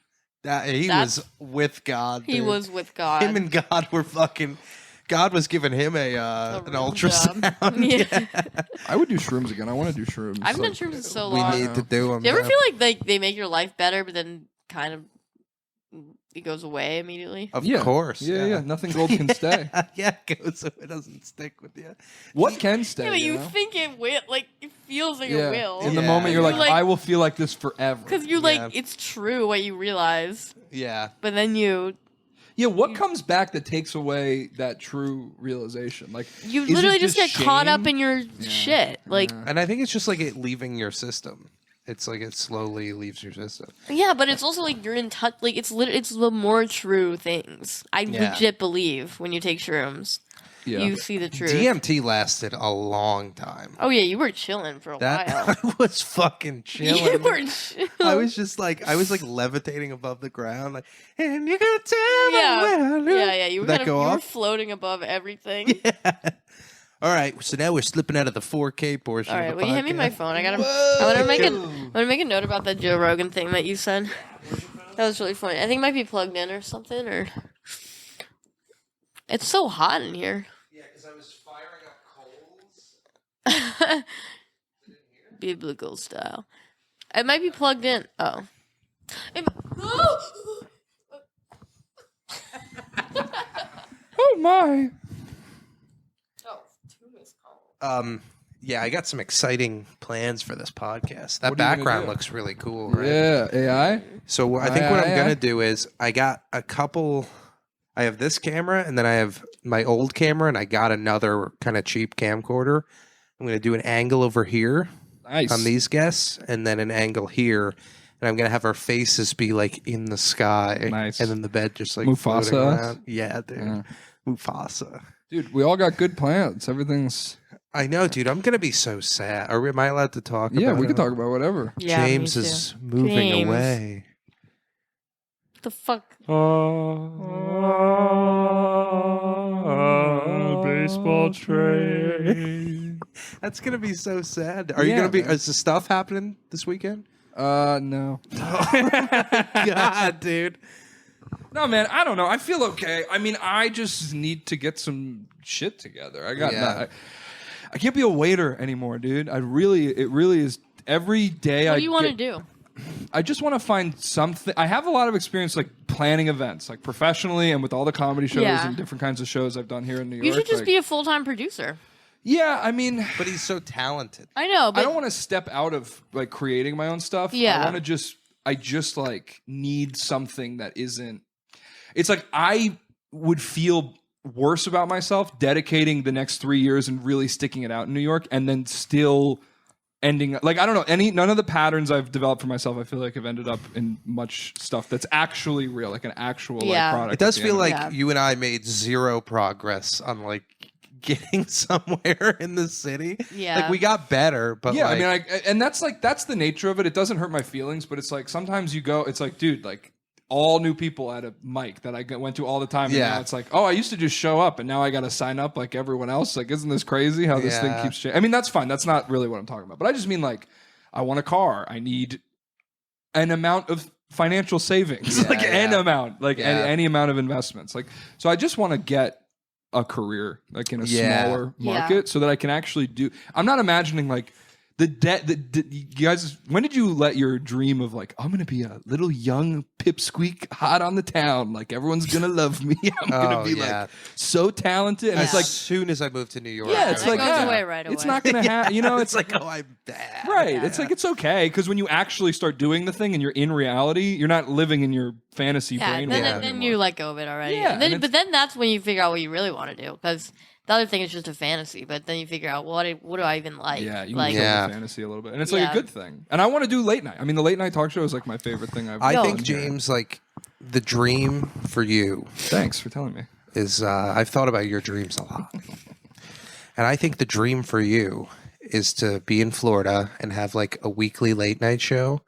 He That's- was with God. He dude. was with God. Him and God were fucking. God was giving him an real ultrasound. job. Yeah. I would do shrooms again. I want to do shrooms. I haven't done Like, shrooms in so We long. need to do them. Do you ever feel like they make your life better, but then kind of it goes away immediately? Of Yeah. course. Yeah. Nothing gold can stay. Yeah, it goes so it doesn't stick with you. What can stay? Yeah, but you know? think it will. Like it feels like Yeah. it will. In the Yeah. moment, you're You like, like- I will feel like this forever. Because you Yeah. like it's true what you realize, Yeah. but then you Yeah, what comes back that takes away that true realization? Like is it literally just get caught shame? up in your shit. Like And I think it's just like it leaving your system. It's like it slowly leaves your system. yeah, but it's also like you're in touch. Like it's the more true things. I Yeah. legit believe when you take shrooms, Yeah. you see the truth. DMT lasted a long time. Oh yeah, you were chilling for a That while. I was fucking chilling. You man. were chill. I was like levitating above the ground, like, and you can tell me Yeah. when I knew. Yeah, you were Did that kind of go you were off? floating above everything. All right, so now we're slipping out of the 4K portion. All of right, the will you hand me my podcast. phone? I gotta. I want to make a note about that Joe Rogan thing that you said. That was really funny. I think it might be plugged in or something. Or it's so hot in here. Yeah, because I was firing up coals. Biblical style. It might be plugged in. Oh. It- Oh my. Oh, two missed calls. Yeah, I got some exciting plans for this podcast. That What are you gonna background do? looks really cool, right? Yeah, AI. So I think what I'm Yeah. gonna do is I got a couple. I have this camera, and then I have my old camera, and I got another kind of cheap camcorder. I'm gonna do an angle over here Nice. on these guests, and then an angle here, and I'm gonna have our faces be like in the sky, Nice. and then the bed just like Mufasa floating us? around. Yeah, dude, Yeah. Mufasa. Dude, we all got good plans. Everything's. I know, dude. I'm gonna be so sad. Am I allowed to talk? Yeah, about we it? can talk about whatever. Yeah, me James too. is moving James. away. What the fuck? Baseball trade. That's gonna be so sad. Are you Yeah, gonna be? man. Is the stuff happening this weekend? No. God, dude. No, man, I don't know. I feel okay. I mean, I just need to get some shit together. I got. Yeah. I can't be a waiter anymore, dude. It really is. Every day What I do you want to get- do? I just want to find something. I have a lot of experience like planning events, like professionally and with all the comedy shows Yeah. and different kinds of shows I've done here in New York. You should just like, be a full-time producer. Yeah, I mean, But he's so talented. I know, but I don't want to step out of like creating my own stuff. Yeah. I just like need something that isn't. It's like I would feel worse about myself dedicating the next 3 years and really sticking it out in New York, and then still ending like I don't know none of the patterns I've developed for myself. I feel like have ended up in much stuff that's actually real, like an actual like product. It does at the feel end of like you and I made zero progress on like getting somewhere in the city. Yeah. Like we got better, but yeah, like, I mean, and that's the nature of it. It doesn't hurt my feelings, but it's like sometimes you go, it's like, dude, like all new people at a mic that I went to all the time. And Yeah. now it's like, oh, I used to just show up, and now I got to sign up like everyone else. Like, isn't this crazy how this thing Yeah. keeps changing? I mean, that's fine. That's not really what I'm talking about. But I just mean like, I want a car. I need an amount of financial savings, Yeah, like an yeah. amount, like Yeah. any amount of investments. Like, so I just want to get a career like in a Yeah. smaller Yeah. market so that I can actually do. I'm not imagining like the debt. You guys, when did you let your dream of like I'm gonna be a little young pipsqueak, hot on the town, like everyone's gonna love me. I'm gonna be yeah. like so talented, and as it's like soon as I moved to New York, yeah, I it's was like goes yeah, away right it's away. not gonna happen. You know, it's like, oh, I'm bad. right. It's like it's okay because when you actually start doing the thing and you're in reality, you're not living in your fantasy yeah, brain. then, world then anymore. you let go of it already. Yeah, And then, and but then that's when you figure out what you really want to do. Because the other thing is just a fantasy. But then you figure out what do I even like? Yeah, you like can kill Yeah. the fantasy a little bit, and it's like a Yeah. good thing. And I want to do late night. I mean, the late night talk show is like my favorite thing I've. I No. think, James, like the dream for you Thanks for telling me. is I've thought about your dreams a lot. And I think the dream for you is to be in Florida and have like a weekly late night show.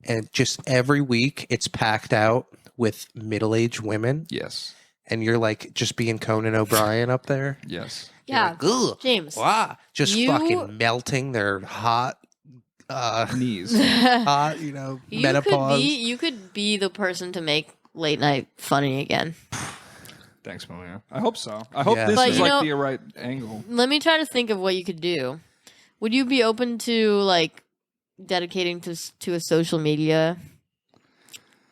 And just every week it's packed out with middle-aged women. Yes. And you're like just being Conan O'Brien up there. Yes. yeah, You're like, "Ugh, James. wow," just You- fucking melting their hot, Knees. hot, menopause. You could be the person to make late night funny again. Thanks, Malia. I hope so. I hope Yeah. this But is you like know- the right angle. Let me try to think of what you could do. Would you be open to like dedicating to a social media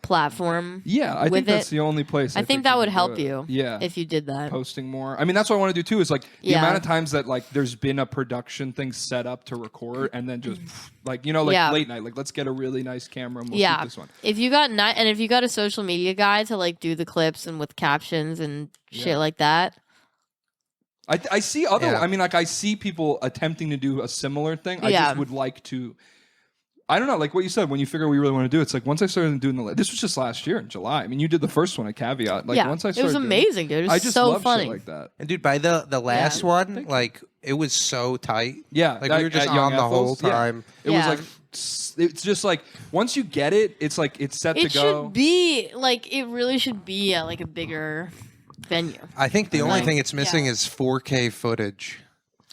platform? Yeah, I With think that's it- the only place. I think that you would could do help it. you. Yeah. If you did that. Posting more. I mean, that's what I want to do too. Is like the Yeah. amount of times that like there's been a production thing set up to record, and then just like Yeah. late night. Like let's get a really nice camera and we'll Yeah. shoot this one. If you got and if you got a social media guy to like do the clips and with captions and shit Yeah. like that. I see other. Yeah. I mean, like I see people attempting to do a similar thing. I Yeah. just would like to. I don't know, like what you said. When you figure what you really want to do, it's like once I started doing this was just last year in July. I mean, you did the first one at Caveat. Like yeah, once I it started, was doing amazing, dude. It was I just so love funny. shit like that. And dude, by the last one, like it was so tight. Yeah, Like that- we were just at Young on the whole Ethels, yeah. time. It Yeah. was like it's just like once you get it, it's like it's set It to go. should be like it really should be at like a bigger venue, I think the only Like, thing it's missing yeah. is 4K footage.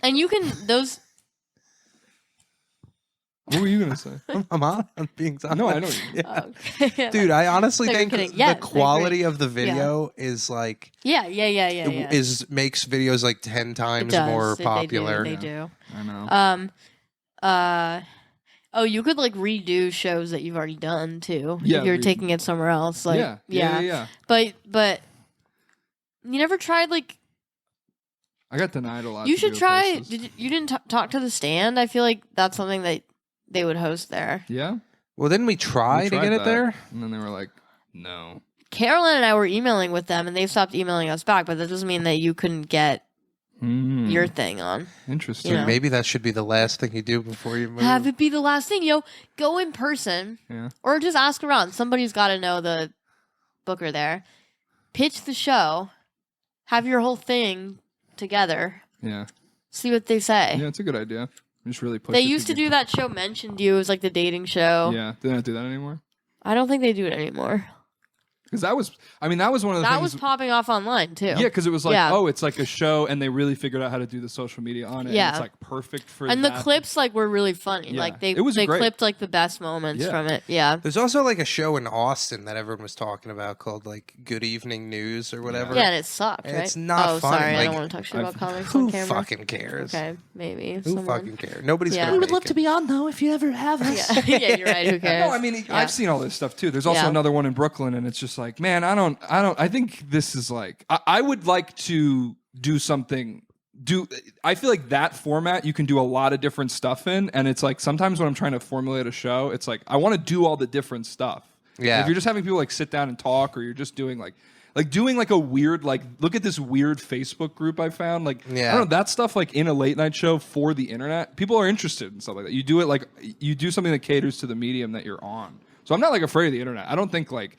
and you can those. What were you gonna say? I'm being No, I know. Yeah. Okay. Dude, I honestly No, you're think kidding. the Yeah, they're quality of the video is like yeah. is makes videos like 10 It times does. more They popular. They do. I know. Oh, you could like redo shows that you've already done too. Yeah, if you're taking it somewhere else. Like, yeah. But you never tried like I got denied a lot. you to should go try. places. You didn't talk to the stand. I feel like that's something that they would host there. Yeah, Well, didn't we try We to tried get it that, there? and then they were like, "No." Carolyn and I were emailing with them, and they stopped emailing us back. But that doesn't mean that you couldn't get your thing on. Interesting. you know. Maybe that should be the last thing you do before you move. Have it be the last thing, Go in person, Yeah. or just ask around. Somebody's got to know the booker there. Pitch the show. Have your whole thing together. Yeah. See what they say. Yeah, it's a good idea. Just really push They it used to do that show Mentioned You. It was like the dating show. Yeah, they don't do that anymore. I don't think they do it anymore. because that was one of the That things was popping off online too. yeah, because it was like, Yeah. oh, it's like a show, and they really figured out how to do the social media on it. Yeah. And it's like perfect for And that. the clips like were really funny. Yeah. Like It was they great. clipped like the best moments Yeah. from it. Yeah. There's also like a show in Austin that everyone was talking about called like Good Evening News or whatever. Yeah, and it sucked, And right? it's not oh, funny, sorry, I like, don't want to talk shit about I've- comics Who on camera. fucking cares? Okay, maybe. Who someone. fucking cares? Nobody's Yeah. gonna. We would make love it. to be on though if you ever have us. Yeah. Yeah, you're right. Who cares? No, I mean, Yeah. I've seen all this stuff too. There's also Yeah. another one in Brooklyn, and it's just like, man, I think this is like, I would like to do something. I feel like that format you can do a lot of different stuff in, and it's like sometimes when I'm trying to formulate a show, it's like I want to do all the different stuff. Yeah. If you're just having people like sit down and talk, or you're just doing like doing like a weird like look at this weird Facebook group I found like I Yeah. don't know that stuff like in a late night show for the internet. People are interested in stuff like that. You do it like you do something that caters to the medium that you're on. So I'm not like afraid of the internet. I don't think like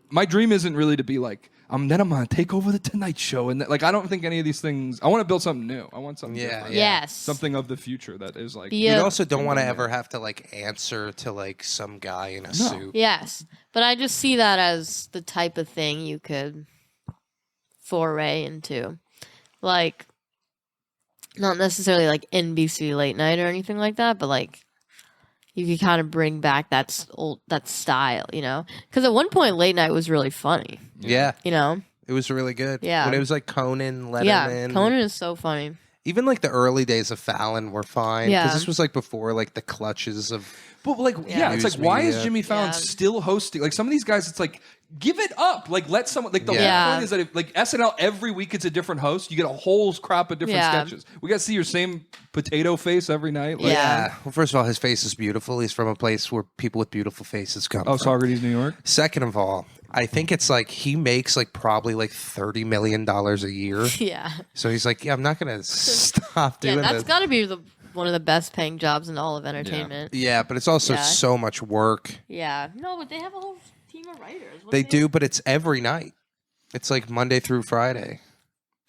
my dream isn't really to be like then I'm gonna take over the Tonight Show and like I don't think any of these things. I want to build something new. I want something different. Yes. Something of the future that is like Be a- You also don't want to ever have to like answer to like some guy in a suit. Yes, but I just see that as the type of thing you could foray into, like not necessarily like NBC late night or anything like that, but like you could kind of bring back that style, you know? Because at one point, late night was really funny, Yeah, you know? it was really good. Yeah. When it was like Conan, Letterman. Yeah, Conan is so funny. Even like the early days of Fallon were fine. Yeah. Because this was like before like the clutches of. But like, yeah, it's News like, why is media. Jimmy Fallon Yeah. still hosting? Like, some of these guys, it's like, give it up. Like, let someone. Like, the Yeah. whole point is that if, like SNL every week it's a different host. You get a whole crop of different Yeah. sketches. We got to see your same potato face every night. Like, Yeah. Well, first of all, his face is beautiful. He's from a place where people with beautiful faces come Oh, from. Socrates, New York. Second of all, I think it's like he makes like probably like $30 million a year. Yeah. So he's like, yeah, I'm not gonna stop Yeah, doing that's this. got to be one of the best paying jobs in all of entertainment. Yeah, but it's also Yeah. so much work. Yeah. No, but they have a whole team of writers. What They do, but it's every night. It's like Monday through Friday.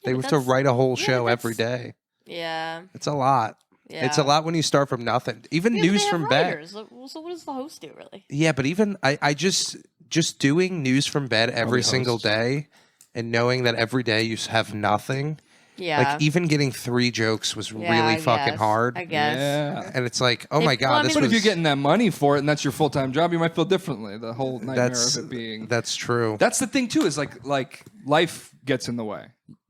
They but have to that's- write a whole yeah, show but every day. Yeah. It's a lot. Yeah. It's a lot when you start from nothing. Even Yeah, but news they have from bed. writers. So what does the host do, really? Yeah, but even I just doing news from bed every the single hosts. day and knowing that every day you have nothing. Yeah. Like even getting 3 jokes was Yeah, really I fucking guess. hard. I guess. Yeah. And it's like, oh If- my well, god, I this mean- But if was you're getting that money for it and that's your full time job, you might feel differently. The whole nightmare that's of it being. that's true. That's the thing too. Is like life gets in the way.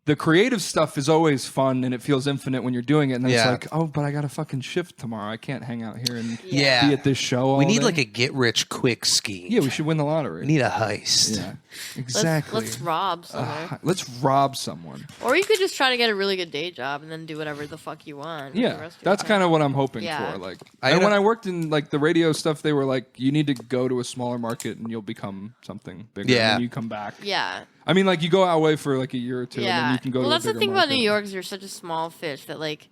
The creative stuff is always fun and it feels infinite when you're doing it. And then Yeah. it's like, oh, but I got a fucking shift tomorrow. I can't hang out here and Yeah. be at this show. All We need day. like a get rich quick scheme. Yeah, we should win the lottery. We need a heist. Yeah, exactly. Let's rob somewhere. Let's rob someone. Or you could just try to get a really good day job and then do whatever the fuck you want. with the Yeah, rest of your that's life. kind of what I'm hoping Yeah. for. Like, I and had when a- I worked in like the radio stuff, they were like, you need to go to a smaller market and you'll become something bigger. Yeah. And then you come back. Yeah. I mean, like you go away for like a year or two, and then Yeah. you can go. Well, to a that's the bigger thing about market. New York is you're such a small fish that like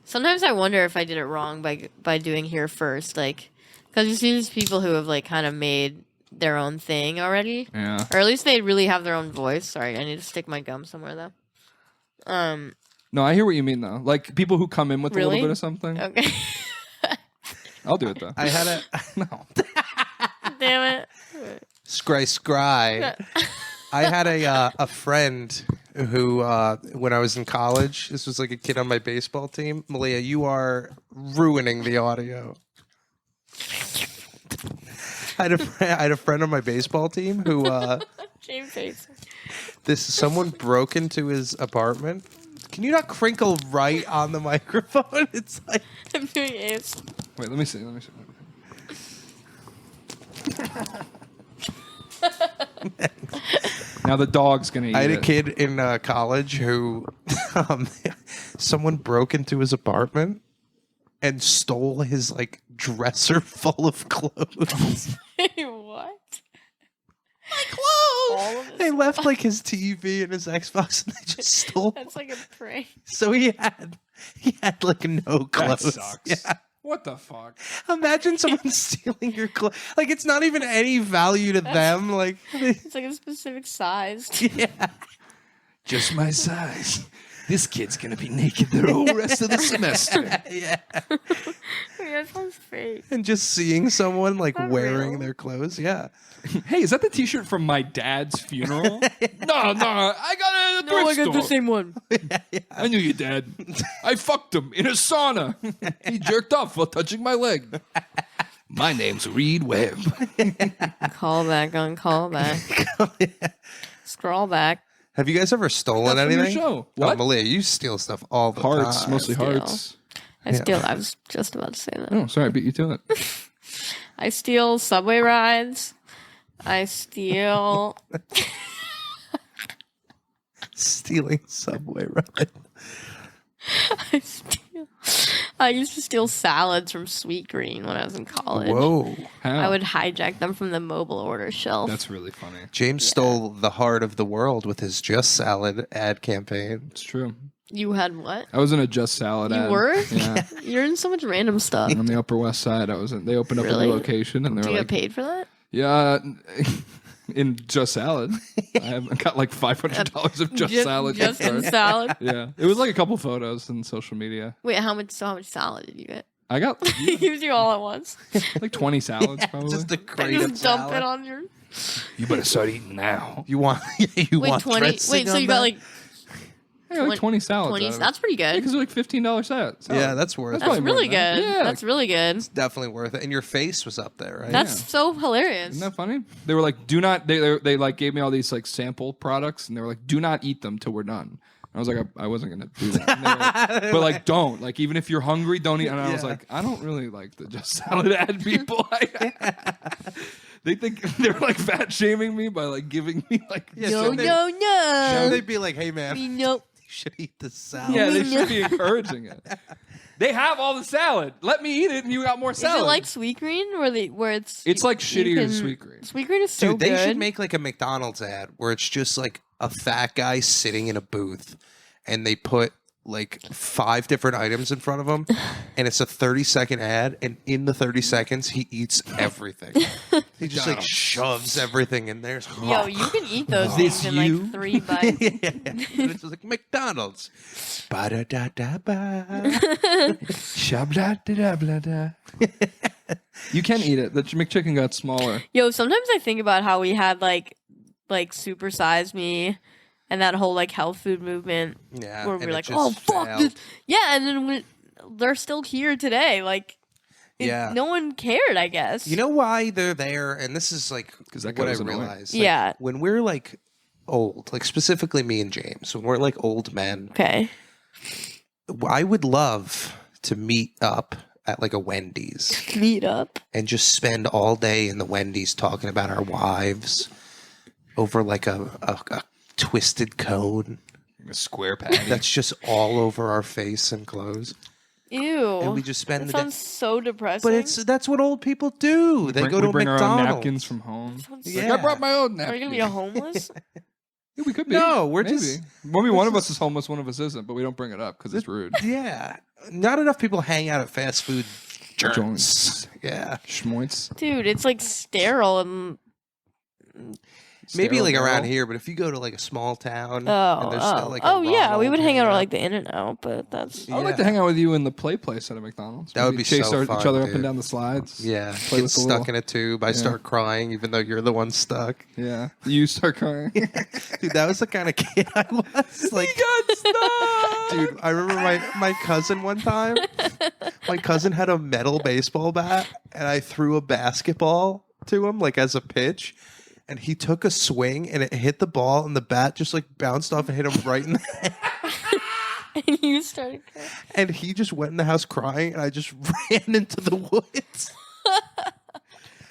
sometimes I wonder if I did it wrong by doing here first, like because you see these people who have like kind of made their own thing already, Yeah. or at least they really have their own voice. Sorry, I need to stick my gum somewhere though. No, I hear what you mean though. Like people who come in with a Really? little bit of something. Okay. I'll do it though. I had a no. Damn it. scry. I had a friend who, when I was in college, this was like a kid on my baseball team. Malia, you are ruining the audio. I had a friend on my baseball team who Shame face. someone broke into his apartment. Can you not crinkle right on the microphone? It's like I'm doing ace. Wait, let me see. Let me see. Now the dog's gonna eat I had a it. kid in college who someone broke into his apartment and stole his like dresser full of clothes. What? My clothes. All of They this. left like his TV and his Xbox, and they just stole. That's like a prank. So he had like no That clothes. sucks. Yeah. What the fuck? Imagine someone stealing your clothes. Like it's not even any value to them. Like It's like a specific size. yeah. Just my size. This kid's gonna be naked the whole rest of the semester. Yeah. Wait, that sounds fake. And just seeing someone like Not wearing real. their clothes. Yeah. Hey, is that the T-shirt from my dad's funeral? No, I got it at a No, I thrift got the store. same one. I knew you, Dad. I fucked him in a sauna. He jerked off while touching my leg. My name's Reed Webb. Call back on call back. Scroll back. Have you guys ever stolen That's from your anything? show. Oh, What? Malia, you steal stuff all the Hearts, time. mostly Steal. hearts. I was just about to say that. Oh, sorry, I beat you to it. I steal subway rides. I steal. Stealing subway ride. I used to steal salads from Sweet Green when I was in college. Whoa. How? I would hijack them from the mobile order shelf. That's really funny. James stole the heart of the world with his Just Salad ad campaign. It's true. You had what? I was in a Just Salad You ad. were? Yeah. You're in so much random stuff. On the Upper West Side, I was in. They opened up Really? a new location, and they Do were you like, get paid for that? "Yeah." In Just Salad, I got like $500 of Just Salad. Just gift in cards. salad. Yeah, it was like a couple photos in social media. Wait, how much salad did you get? I got He gives you all at once. like 20 salads probably. Just a And crate of just dump salad. it on your. You better start eating now. You want you Wait, want 20. dressing Wait, so on you got that? like I got like 20 salads. 20. out of it. That's pretty good. because they're like $15 salads. Yeah, that's worth That's it. probably more really than that. good. Yeah. That's really good. Definitely worth it. And your face was up there, right? That's so hilarious. Isn't that funny? They were like, "Do not." They like gave me all these like sample products, and they were like, "Do not eat them till we're done." And I was like, I wasn't gonna do that. And they were like, but like, don't like even if you're hungry, don't eat. And I was Yeah. like, I don't really like the Just Salad ad people. They think they're like fat shaming me by like giving me like. Yeah, No, so they- no, So no. they'd be like, "Hey, man, you No. should eat the salad." Yeah, they should be encouraging it. They have all the salad. Let me eat it, and you got more Is salad. it like Sweet Green where it's It's like you shittier can- Sweet Green. Sweet Green is so Dude, they good. should make like a McDonald's ad where it's just like a fat guy sitting in a booth and they put like 5 different items in front of him and it's a 30-second ad and in the 30 seconds he eats everything. He just like shoves everything in there. Yo, you can eat those This things in you? like 3 bites. Yeah. And it's just like McDonald's. Ba-da-da-da-ba. Shabla-da-da-bla-da. You can eat it. The McChicken got smaller. Yo, sometimes I think about how we had like Super Size Me and that whole like health food movement Yeah. where and we're it like, just oh fuck failed. this. Yeah, and then they're still here today. Like, Yeah. no one cared, I guess. You know why they're there? And this is like 'Cause that guy what I was annoying. realized. Like, Yeah. When we're like old, like specifically me and James, when we're like old men, Okay. I would love to meet up at like a Wendy's Meet up. and just spend all day in the Wendy's talking about our wives over like a twisted cone A square patty. that's just all over our face and clothes. Ew. And we just spend that the day. sounds so depressing. But that's what old people do. They go to we bring McDonald's. our own napkins from home. Sounds Like, Yeah. I brought my own Are napkin. you gonna be a homeless? Yeah, we could be. No, we're Maybe. just- Maybe one of us is homeless, one of us isn't, but we don't bring it up because it's rude. Yeah. Not enough people hang out at fast food joints. Joints. Yeah. Schmoints. Dude, it's like sterile and Maybe Sterile like around girl. here, but if you go to like a small town, oh, and there's still oh, like a oh yeah, we Ronald would hang out hanging at like the In and Out, but that's I would like to Yeah. hang out with you in the play place at a McDonald's. That would Maybe be chase so each fun, other up dude. and down the slides. Yeah, Play get with the stuck little- in a tube. I start crying, even though you're the one stuck. Yeah. You start crying. Dude, that was the kind of kid I was. Like, got stuck. dude, I remember my cousin one time. My cousin had a metal baseball bat, and I threw a basketball to him, like as a pitch. And he took a swing, and it hit the ball, and the bat just like bounced off and hit him right in the head. and you started crying. And he just went in the house crying, and I just ran into the woods.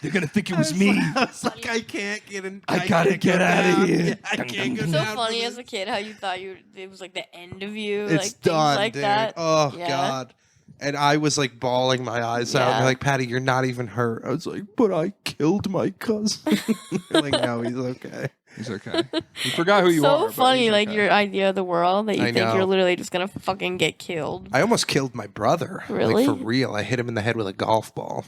They're gonna think it was me. I was like, I can't get in. I gotta can't get go outta down. here. Yeah, I can't go So down. funny for as a kid how you thought it was like the end of you. It's like, things done, like dude. that. Oh Yeah. God. And I was like bawling my eyes out. And Yeah. they're like, Patty, you're not even hurt. I was like, but I killed my cousin. They're like, no, he's okay. He's okay. You forgot who you So are. but funny, he's like okay. your idea of the world that you I think know. you're literally just gonna fucking get killed. I almost killed my brother. Really? Like for real. I hit him in the head with a golf ball.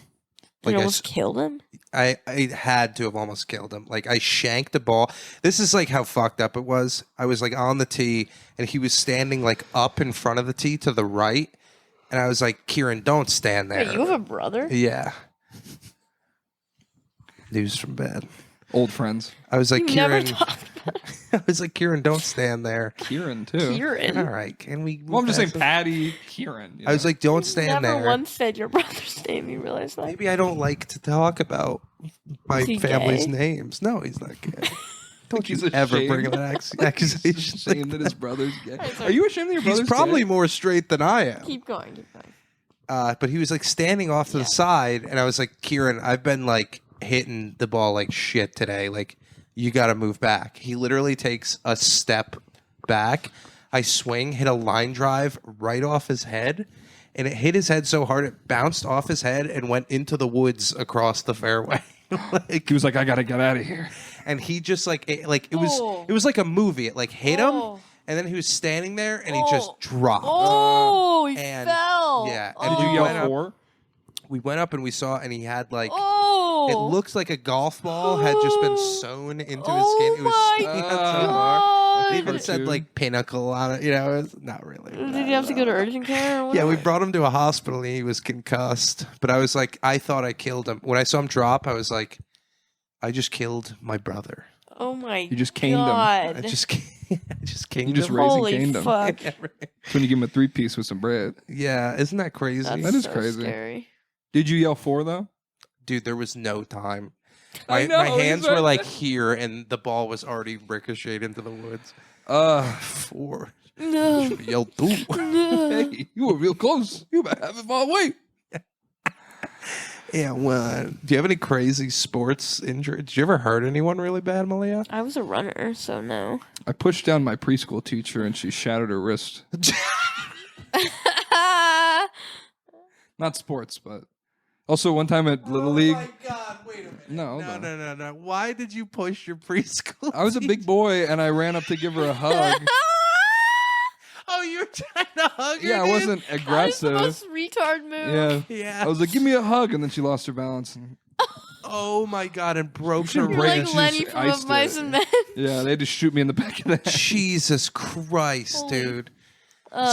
You Like almost killed him? I had to have almost killed him. Like I shanked the ball. This is like how fucked up it was. I was like on the tee and he was standing like up in front of the tee to the right. And I was like, Kieran, don't stand there. Wait, you have a brother? Yeah. News from bed. Old friends. I was like, You never Kieran. talked about I was like, Kieran, don't stand there. Kieran too. Kieran. All right, can we? Well, I'm just saying move past Patty, Kieran. it? I was like, don't stand Never there. once said your brother's name. You realize that? Maybe I don't like to talk about my Is he family's gay? names. No, he's not gay. Don't He's you ever ashamed. bring an accusation. He's ashamed that his brother's gay. sorry. Are you ashamed that your He's brother's probably gay? more straight than I am. Keep going. Keep going. But he was like standing off to the side, and I was like, Kieran, I've been like hitting the ball like shit today. Like, you got to move back. He literally takes a step back. I swing, hit a line drive right off his head, and it hit his head so hard it bounced off his head and went into the woods across the fairway. Like, He was like, I gotta get out of here. and he just like it Oh. was like a movie. It like hit him, Oh. and then he was standing there, and he Oh. just dropped. Oh, he and- fell. yeah, Oh. and Did you went yell up- for? We went up and we saw, and he had like. Oh. It looked like a golf ball had just been sewn into his Oh skin. It was my sticking out so God. hard. It even Cartoon. said like pinnacle on it. You know, it was not really. Did you have to go to urgent care? Or Yeah, we whatever? brought him to a hospital and he was concussed. But I was like, I thought I killed him. When I saw him drop, I was like, I just killed my brother. Oh my. You just caned him. God. I just killed You just him. raised and Holy caned him. fuck. It's when you give him a 3-piece with some bread. Yeah, isn't that crazy? That's That is so crazy. Scary. Did you yell for though? Dude, there was no time. I My, know, my he's hands right were like there. here and the ball was already ricocheted into the woods. Uh, Four. No. Should have yelled two. No. hey, you were real close. You better have it far away. Yeah, well, do you have any crazy sports injury? Did you ever hurt anyone really bad, Malia? I was a runner, so no. I pushed down my preschool teacher and she shattered her wrist. Not sports, but also one time at Little League. God, wait a minute. No, No. Why did you push your preschool? I was a big boy and I ran up to give her a hug. Oh, you were trying to hug her? Yeah, I dude? wasn't That is the aggressive. most retard move. Yeah. Yeah. I was like, give me a hug, and then she lost her balance. And, Oh my God, and broke should her have You're Right, like and Lenny she's from Of iced Mice it. and Men. yeah, they had to shoot me in the back of the head. Jesus Christ, Holy- dude.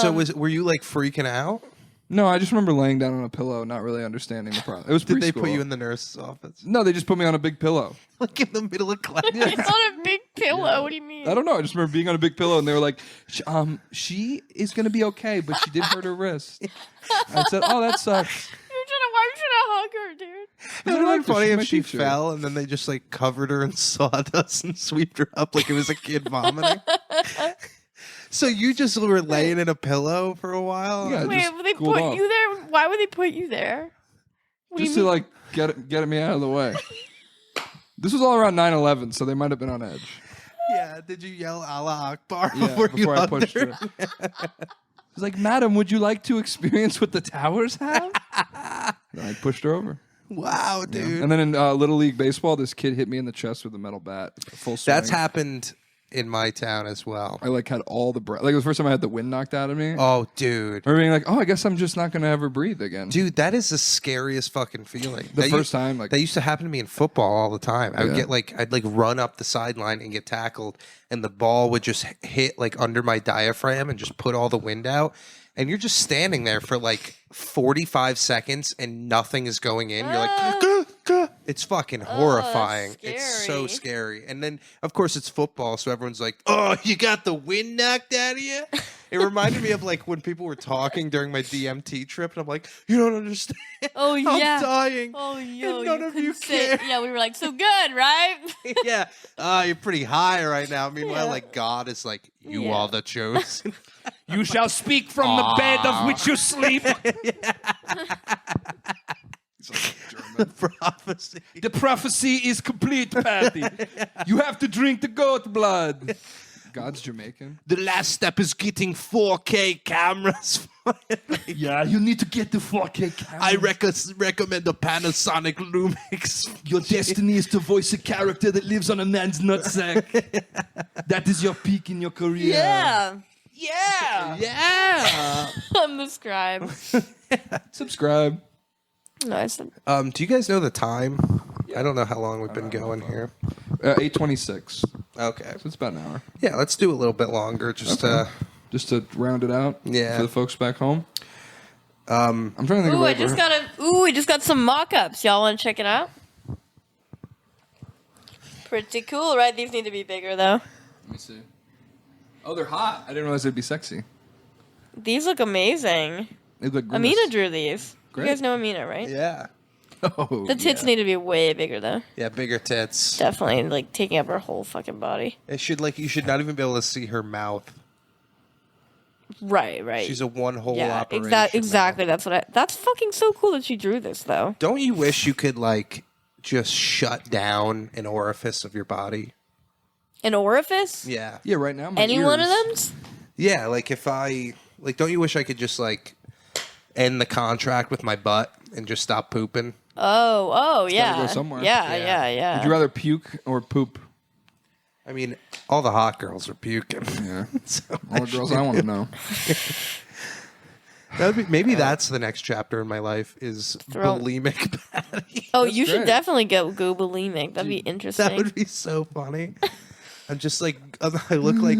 So were you like freaking out? No, I just remember laying down on a pillow, not really understanding the problem. It was Did they preschool. put you in the nurse's office? No, they just put me on a big pillow. Like in the middle of class? It's on a big pillow. What do you mean? I don't know. I just remember being on a big pillow, and they were like, she is going to be okay, but she did hurt her wrist. I said, oh, that sucks. Why are you trying to hug her, dude? Isn't I it like her. funny She's if my she teacher. fell and then they just like covered her in sawdust and swept her up like it was a kid vomiting? So you just were laying in a pillow for a while? Yeah, Wait, just would they cooled put off. you there? Why would they put you there? What do Just you to mean? like get me out of the way. This was all around 9/11, so they might have been on edge. Yeah. Did you yell Allah Akbar Yeah, before you before I hugged pushed her? her. She's like, "Madam, would you like to experience what the towers have?" Then I pushed her over. Wow, dude. And then in Little League baseball, this kid hit me in the chest with a metal bat. Full swing. That's happened in my town as well. I like had all the breath. Like it was the first time I had the wind knocked out of me. Oh, dude. Or being like, "Oh, I guess I'm just not gonna ever breathe again." Dude, that is the scariest fucking feeling. the That first time, like That used to happen to me in football all the time. I would Yeah. get I'd run up the sideline and get tackled, and the ball would just hit like under my diaphragm and just put all the wind out. And you're just standing there for like 45 seconds and nothing is going in. You're like, "Gah, gah." It's fucking horrifying. It's so scary. And then, of course, it's football, so everyone's like, "Oh, you got the wind knocked out of you." It reminded me of like when people were talking during my DMT trip, and I'm like, "You don't understand. Oh I'm yeah. dying." Oh yo, And none of you couldn't sit. care. Yeah, we were like, so good, right? Yeah. You're pretty high right now. Meanwhile, Yeah. like God is like, you Yeah. are the chosen. You shall speak from the bed of which you sleep. The prophecy. The prophecy is complete, Patty. You have to drink the goat blood. God's Jamaican. The last step is getting 4K cameras. Yeah, you need to get the 4K camera. I recommend the Panasonic Lumix. Your destiny is to voice a character that lives on a man's nutsack. That is your peak in your career. Yeah. Yeah. Yeah. I'm the scribe. Subscribe. No, I said Do you guys know the time? I don't know how long we've been going here. 8:26. Okay. So it's about an hour. Yeah, let's do a little bit longer. Just Just to round it out. Yeah. For the folks back home. I'm trying to think of Ooh, what we just got some mock-ups. Y'all want to check it out? Pretty cool, right? These need to be bigger, though. Let me see. Oh, they're hot. I didn't realize they'd be sexy. These look amazing. They look like Amina grimace. drew these. Great. You guys know Amina, right? yeah. Oh, The tits need to be way bigger, though. Yeah, bigger tits. Definitely, like, taking up her whole fucking body. It should you should not even be able to see her mouth. Right. She's a one whole yeah, operation. now. exactly. That's fucking so cool that she drew this, though. Don't you wish you could like just shut down an orifice of your body? An orifice? Yeah. Yeah, right now. My Any ears. one of them? Yeah, like if I like, don't you wish I could just like end the contract with my butt and just stop pooping? Oh, yeah. gotta go somewhere. Yeah. Would you rather puke or poop? I mean, all the hot girls are puking. Yeah. So All the girls I want to know. maybe that's the next chapter in my life is Throw- bulimic patty. Oh, That's you should great. definitely go bulimic. That'd be interesting. That would be so funny. I'm just like, I look like,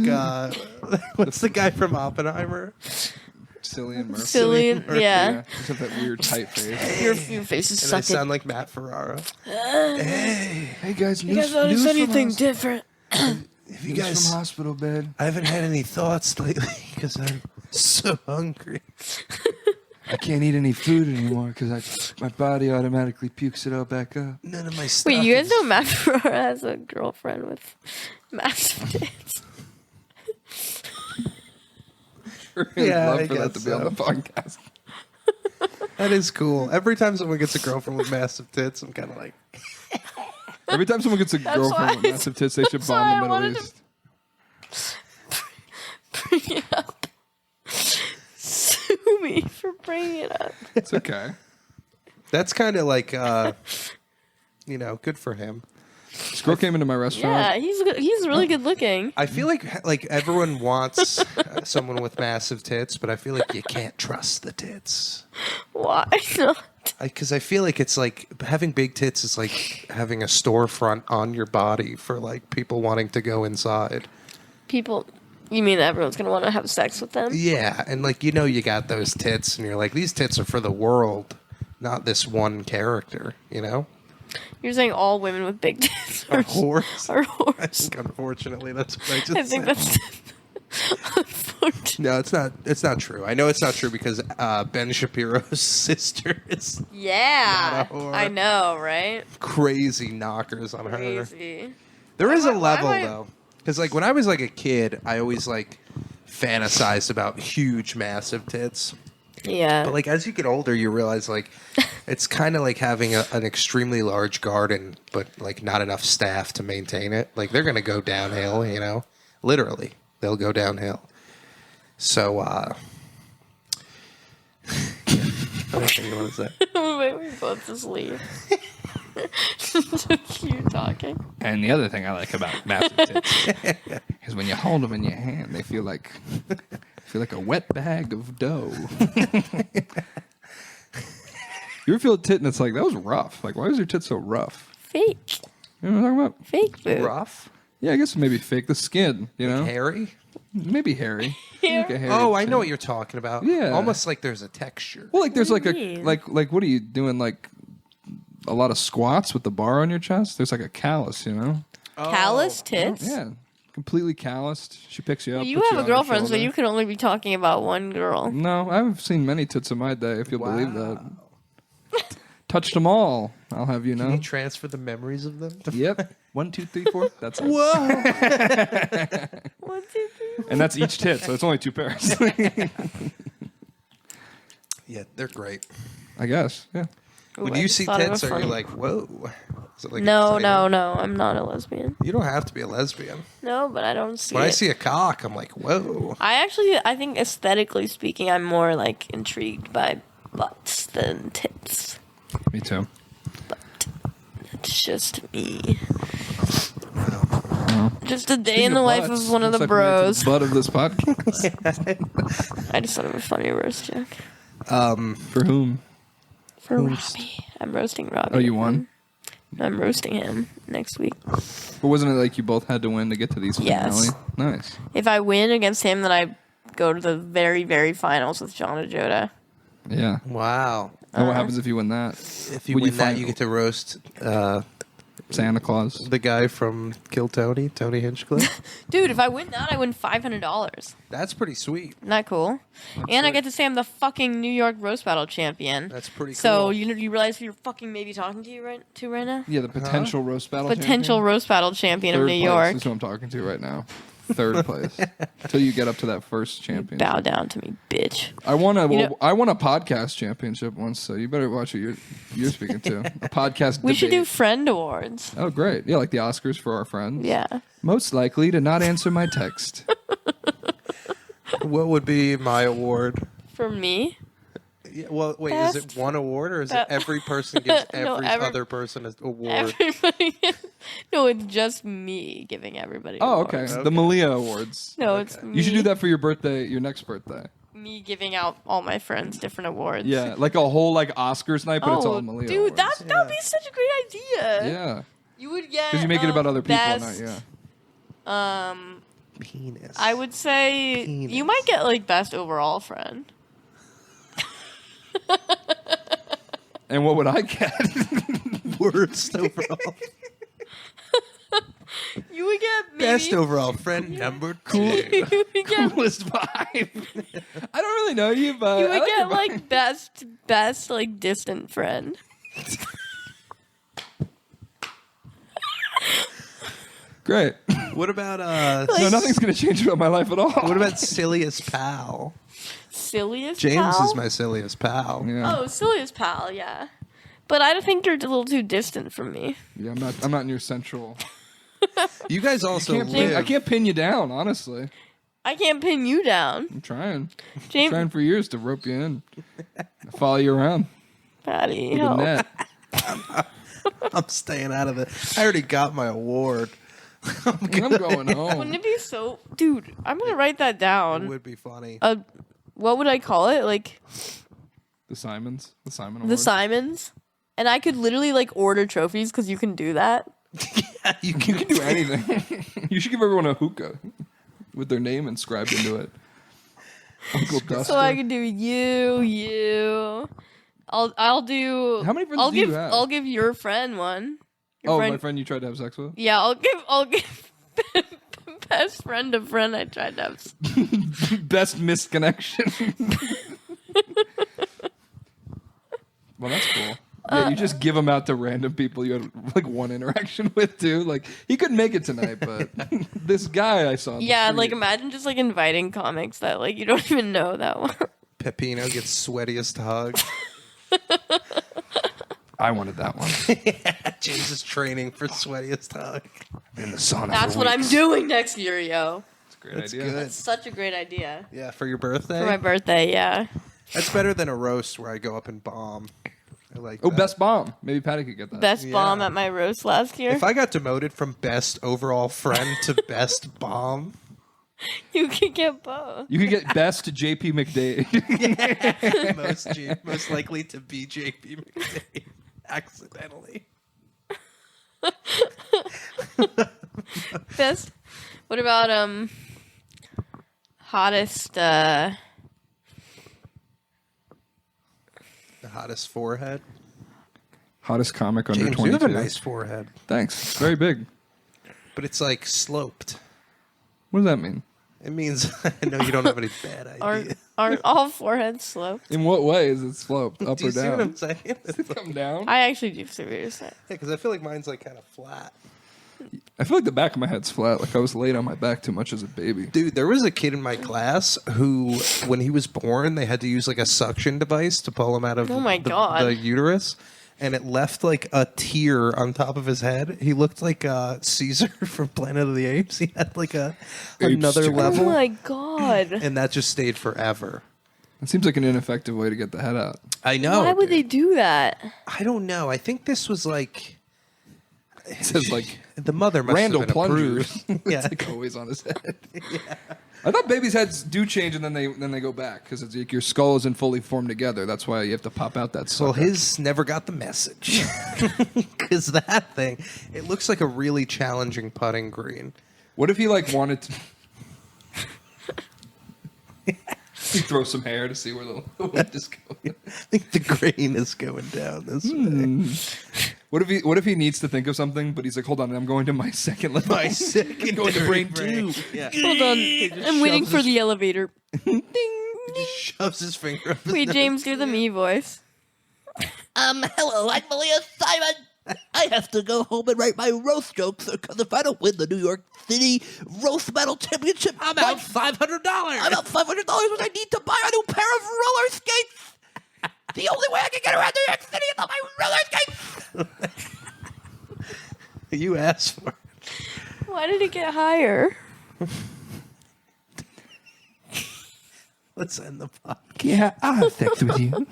what's the guy from Oppenheimer? Cillian Murphy. Cillian, Murphy, yeah. Just have that weird tight face. Your face is And I sucking. sound like Matt Ferrara. Hey, Hey guys, You guys notice anything different? if you News guys, from hospital bed. I haven't had any thoughts lately because I'm so hungry. I can't eat any food anymore because my body automatically pukes it all back up. None of my stuff. Wait, you guys is- know Matt Ferrara has a girlfriend with massive tits? Yeah, I'd I love for that to guess be on the so. podcast. That is cool. Every time someone gets a girlfriend with massive tits, I'm kind of like, Every time someone gets a That's girlfriend why with massive tits, they should that's bomb why I the Middle wanted to- East. Bring it up. Sue me for bringing it up. It's okay. that's kind of like, good for him. This girl came into my restaurant. Yeah, he's really good looking. I feel like everyone wants someone with massive tits, but I feel like you can't trust the tits. Why not? Because I feel like it's like having big tits is like having a storefront on your body for like people wanting to go inside. People, you mean everyone's gonna want to have sex with them? Yeah, and like you got those tits, and you're like, these tits are for the world, not this one character. You know, You're saying all women with big tits a are horse. are I whores. think unfortunately that's what I just I think said. that's unfortunate. No, it's not. It's not true. I know it's not true because Ben Shapiro's sister is Yeah, Not a whore. I know, right? crazy knockers on her. Crazy. There is a Why level am I- though, because like when I was like a kid, I always like fantasized about huge, massive tits. Yeah. But like as you get older, you realize like it's kind of like having an extremely large garden, but like not enough staff to maintain it. Like they're gonna go downhill, literally, they'll go downhill. So, anything you want to say? Wait, we both just leave. Just you talking. And the other thing I like about massive tits is when you hold them in your hand, they feel like a wet bag of dough. You ever feel a tit and it's like, that was rough. Like, why is your tit so rough? Fake. You know what I'm talking about? Fake boob. Rough, Yeah, I guess maybe fake. The skin, hairy. Maybe hairy. Yeah. Like a hairy Oh, I tit. know what you're talking about. Yeah. Almost like there's a texture. Well, like there's What like do you a mean? like what are you doing? Like a lot of squats with the bar on your chest. There's like a callus, Callous tits? Yeah, completely calloused. She picks you up. Well, you puts have a on her girlfriend, so shoulder. you could only be talking about one girl. No, I've seen many tits in my day. If you'll believe that. Touched them all. I'll have you Can know. you transfer the memories of them? Yep. 1, 2, 3, 4. That's it. Whoa! 1, 2, 3. And that's each tit, so it's only 2 pairs. Yeah, they're great. I guess. Yeah. When you see tits, are you like, whoa? Is it like No, exciting? no. I'm not a lesbian. You don't have to be a lesbian. No, but I don't see When it. I see a cock, I'm like, whoa. I think aesthetically speaking, I'm more like intrigued by butts than tits. Me too. It's just me. Just a day in the life butts, of one of looks the like we made it to bros. the butt of this podcast. I just thought of a funny roast joke. For whom? For Robbie. I'm roasting Robbie. Oh, you won? I'm roasting him next week. But wasn't it like you both had to win to get to these finale? Yes. Nice. If I win against him, then I go to the very, very finals with John and Joda. Yeah. Wow. And what happens if you win that? If you Would win that, find you get to roast Santa Claus. the guy from Kill Tony Hinchcliffe. Dude, if I win that, I win $500. That's pretty sweet. Isn't that cool? And I get to say I'm the fucking New York roast battle champion. That's pretty cool. So you realize who you're fucking maybe talking to right now? Yeah, the potential roast battle Potential champion. roast battle champion Third of New place York. is who I'm talking to right now. Third place. Until you get up to that first championship. Bow down to me, bitch. I won a You know- I won a podcast championship once, so you better watch who you're speaking to. A podcast We should do debate. friend awards. Oh, great. Yeah, like the Oscars for our friends. Yeah. Most likely to not answer my text. What would be my award? For me? Yeah, well, wait, is Best- it one award or is it that- every person gives No, every other person an award? Everybody. No, it's just me giving everybody. Oh, awards. okay. The Malia Awards. No, it's me. You should do that for your birthday, your next birthday. Me giving out all my friends different awards. Yeah, like a whole like Oscars night, but it's all Malia dude, Awards. that would be such a great idea. Yeah, You would get because you make it about other people, best, not yeah. Penis. I would say Penis. you might get like best overall friend. And what would I get? Worst overall. You would get maybe Best overall friend number 2. you would get, Coolest vibe. I don't really know you, but you I would like get your vibe. like best like distant friend. Great. What about No, nothing's gonna change about my life at all. what about silliest pal? Silliest James pal? is my silliest pal. Yeah. Oh, silliest pal, yeah. But I don't think you're a little too distant from me. Yeah, I'm not in your central. You guys also live. I can't pin you down, honestly. I can't pin you down. I'm trying. James Trying for years to rope you in. Follow you around Patty, with a help. net. I'm staying out of it. I already got my award. I'm going home. Wouldn't it be so dude, I'm gonna write that It down. would be funny. What would I call it? Like The Simon the Award. Simons? And I could literally like order trophies because you can do that. You You can do anything. You should give everyone a hookah with their name inscribed into it. Uncle Dustin. So I can do you. I'll do. How many friends I'll do you give. have? I'll give your friend one. Your Oh, my friend you tried to have sex with? Yeah, I'll give best friend a friend I tried to have. Best misconnection. Well, that's cool. Yeah, you just give them out to random people you had like one interaction with too. Like he couldn't make it tonight, but this guy I saw. on the Yeah, street- like imagine just like inviting comics that like you don't even know that one. Pepino gets sweatiest hug. I wanted that one. James is training for sweatiest hug. In the sauna. That's for what I'm weeks. doing next year, yo. It's a great That's idea. good. That's such a great idea Yeah, for your birthday. for my birthday. Yeah. That's better than a roast where I go up and bomb. I like. Oh, that. best bomb. Maybe Patty could get that. Best Yeah. bomb at my roast last year. If I got demoted from best overall friend to best bomb, You could get both. You could get best JP McDade. most likely to be JP McDade accidentally. Best. What about hottest? The hottest forehead. Hottest comic under James, 22. you have a nice forehead, Thanks. It's very big. but it's like sloped. What does that mean? It means I know you don't have any bad ideas. Aren't all foreheads sloped? In what way is it sloped? Up Do you or see down? what I'm saying? Does it come down? I actually do see what you're saying. Because I feel like mine's like kind of flat. I feel like the back of my head's flat. Like I was laid on my back too much as a baby. Dude, there was a kid in my class who, when he was born, they had to use like a suction device to pull him out of Oh my God. the uterus. And it left like a tear on top of his head. He looked like Caesar from Planet of the Apes. He had like another chicken. level. Oh my god! And that just stayed forever. It seems like an ineffective way to get the head out. I know. Why would dude. they do that? I don't know. I think this was like It says like the mother must Randall have been a prude. Plungers. Yeah. It's like always on his head. I thought babies' heads do change and then they go back because it's like your skull isn't fully formed together. That's why you have to pop out that Well, sucker. his never got the message. Because that thing, it looks like a really challenging putting green. What if he like wanted to? He throws some hair to see where the wind is going. I think the green is going down this way. What if he needs to think of something, but he's like, hold on, I'm going to my second level. My second going to brain 2. Yeah. Hold on. I'm waiting for the elevator. He just shoves his finger up his Wait, nose. James, do the me voice. Hello, I'm Malia Simon. I have to go home and write my roast jokes because if I don't win the New York City Roast Battle Championship, I'm out $500. I'm out $500, which I need to buy a new pair of roller skates. The only way I can get around New York City is on my roller skates. You asked for it. Why did it get higher? Let's end the podcast. Yeah, I'll have sex with you.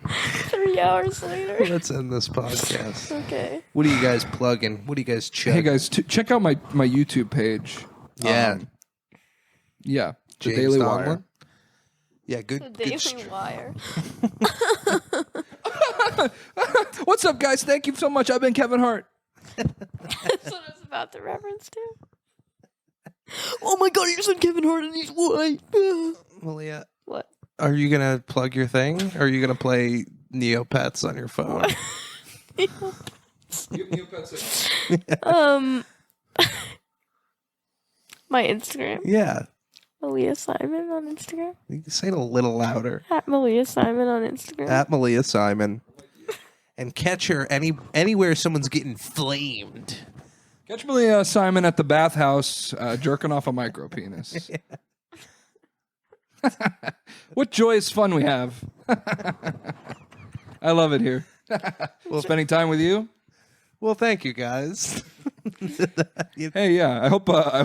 3 hours later. Let's end this podcast. Okay. What are you guys plugging? What are you guys checking? Hey guys, check out my YouTube page. Yeah. Yeah, the James Daily Donlon? Wire. Yeah, good. The good Daily Wire. What's up, guys? Thank you so much. I've been Kevin Hart. That's what I was about to reference to. Oh my god, you said Kevin Hart and he's white. Malia, What? are you going to plug your thing? Or are you going to play Neopets on your phone? My Instagram. Yeah. Malia Simon on Instagram. You can say it a little louder. At Malia Simon on Instagram. At Malia Simon. And catch her anywhere someone's getting flamed. Catch Malia Simon at the bathhouse jerking off a micro penis. What joyous fun we have. I love it here. Spending time with you. Well, thank you guys. Hey, yeah. I hope I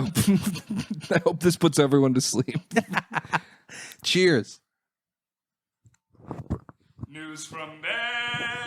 hope this puts everyone to sleep. Cheers. News from there.